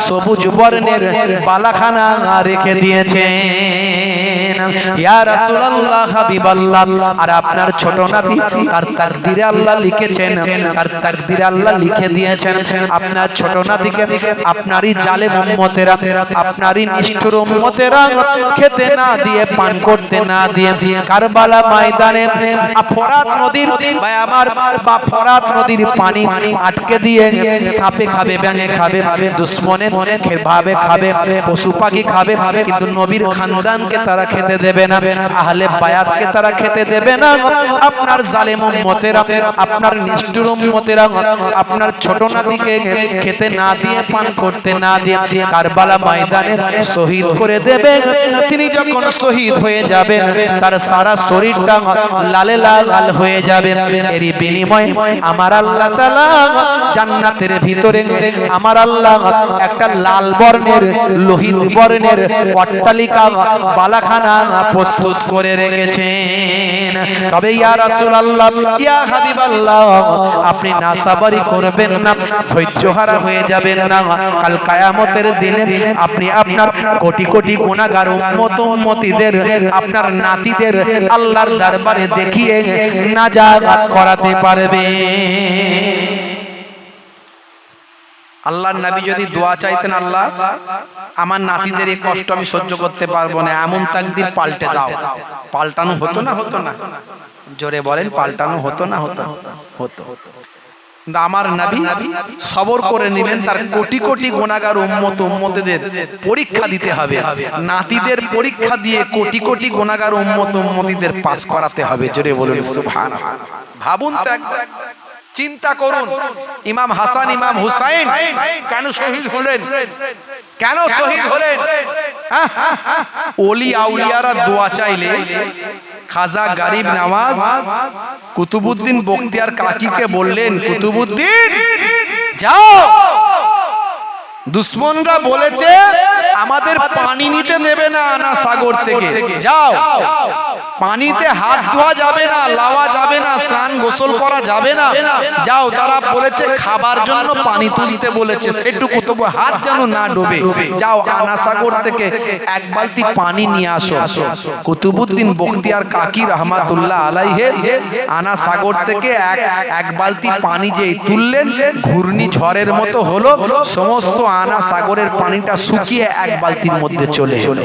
সবুজ বর্ণের বালাখানা রেখে দিয়েছেন। ইয়া রাসূলুল্লাহ, হাবিবাল্লাহ, আর আপনার ছোট নাতি তার তাকদীরে আল্লাহ লিখেছেন, তার তাকদীরে আল্লাহ লিখে দিয়েছেন আপনার ছোট নাতিকে আপনারই জালেম উম্মতেরা, আপনারই নিষ্ঠুর উম্মতেরা খেতে না দিয়ে, পান করতে না দিয়ে কারবালা ময়দানে ফোরাত নদীর আমার বা ফোরাত নদীর পানি আটকে দিয়ে সাপে খাবে, ব্যাঙে খাবে, দুশ্মনে ভাবে খাবে, পশু পাখি খাবে, কিন্তু নবীর খানদানকে তারা খেতে দেবে না, আহলে বায়াতকে তারা খেতে দেবে না। আপনার জালেম উম্মতেরা, আপনার নিষ্ঠুর উম্মতেরা আপনার ছোট নাতিকে খেতে না দিয়ে, পান করতে না দিয়ে কারবালা ময়দানে শহীদ করে দেবে। তিনি যখন শহীদ হয়ে যাবেন তার সারা শরীরটা লালে লাল হয়ে যাবে। এরই বিনিময়ে আমার আল্লাহ তাআলা জান্নাতের ভিতরে আমার আল্লাহ একটা লাল বর্ণের, লোহিত বর্ণের অট্টালিকা বালাখানা প্রস্তুত করে রেখেছেন। তবে ইয়া রাসূলুল্লাহ, ইয়া হাবিবাল্লাহ, আপনি নাসাবারি করবেন না, ধৈর্যহারা হয়ে যাবেন না। কাল কিয়ামতের দিনে আপনি আপনার কোটি কোটি গুনাহগার উম্মত উম্মতিদের, আপনার নাতিদের আল্লাহর দরবারে দেখিয়ে নাজাত করাতে পারবে। আল্লাহর নবী যদি দোয়া চাইতেন, আল্লাহ আমার নাতিদের এই কষ্ট আমি সহ্য করতে পারবো না, এমন তাকদীর পাল্টে দাও, পাল্টানো হতো না? হতো না? জোরে বলেন, পাল্টানো হতো না? হতো, হতো। আমার নবী সবর করে নিলেন, তার কোটি কোটি গুনাহগার উম্মত উম্মতদের পরীক্ষা দিতে হবে। নাতিদের পরীক্ষা দিয়ে কোটি কোটি গুনাহগার উম্মত উম্মতিদের পাস করাতে হবে। জোরে বলুন সুবহানাল্লাহ। ভাবুন তো, চিন্তা করুন, ইমাম হাসান, ইমাম হুসাইন কেন শহীদ হলেন? কেন শহীদ হলেন? ওলি আউলিয়ারা দোয়া চাইলে খাজা গরিব নওয়াজ কুতুবউদ্দিন বখতিয়ার কাকিকে বললেন, কুতুবউদ্দিন যাও, দুশ্মনরা বলেছে আমাদের পানি নিতে দেবে না আনা সাগর থেকে, যাও, পানিতে হাত ধোয়া যাবে না, লাওয়া যাবে না, স্নান গোসল করা যাবে না, যাও, তারা বলেছে খাবার জন্য পানি তুলতে বলেছে, সেটুকু তবু হাত যেন না ডোবে, যাও আনা সাগর থেকে এক বালতি পানি নিয়ে আসো। কুতুবউদ্দিন বখতিয়ার কাকি রহমাতুল্লাহ আলাইহি আনা সাগর থেকে এক বালতি পানি যেই তুললেন, ঘূর্ণি ঝড়ের মতো হলো, সমস্ত আনা সাগরের পানিটা শুকিয়ে এক বালতির মধ্যে চলে এলো।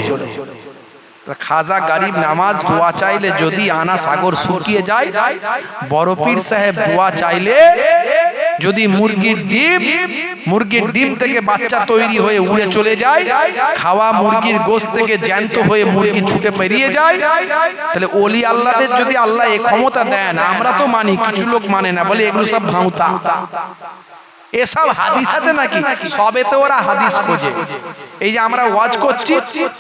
খাজা গরিব নামাজ দোয়া চাইলে যদি আনা সাগর শুকিয়ে যায়, বড় পীর সাহেব দোয়া চাইলে যদি মুরগির ডিম থেকে বাচ্চা তৈরি হয়ে উড়ে চলে যায়, খাওয়া মুরগির গোশত থেকে জ্যান্ত হয়ে মুরগি ছুটে বেরিয়ে যায়, তাহলে ওলি আল্লাহদের যদি আল্লাহ এই ক্ষমতা দেন, আমরা তো মানি, কিছু লোক মানে না, বলে এগুলো সব ভাঁওতা, এসব হাদিস আছে নাকি? সবে তো ওরা হাদিস খোঁজে। এই যে আমরা ওয়াজ করছি,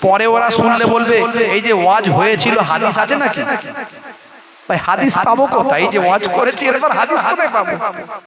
পরে ওরা শুনলে বলবে এই যে ওয়াজ হয়েছিল হাদিস আছে নাকি? ভাই হাদিস পাবো কোথায়? এই যে ওয়াজ করেছি এরপর হাদিস কোথায় পাবো?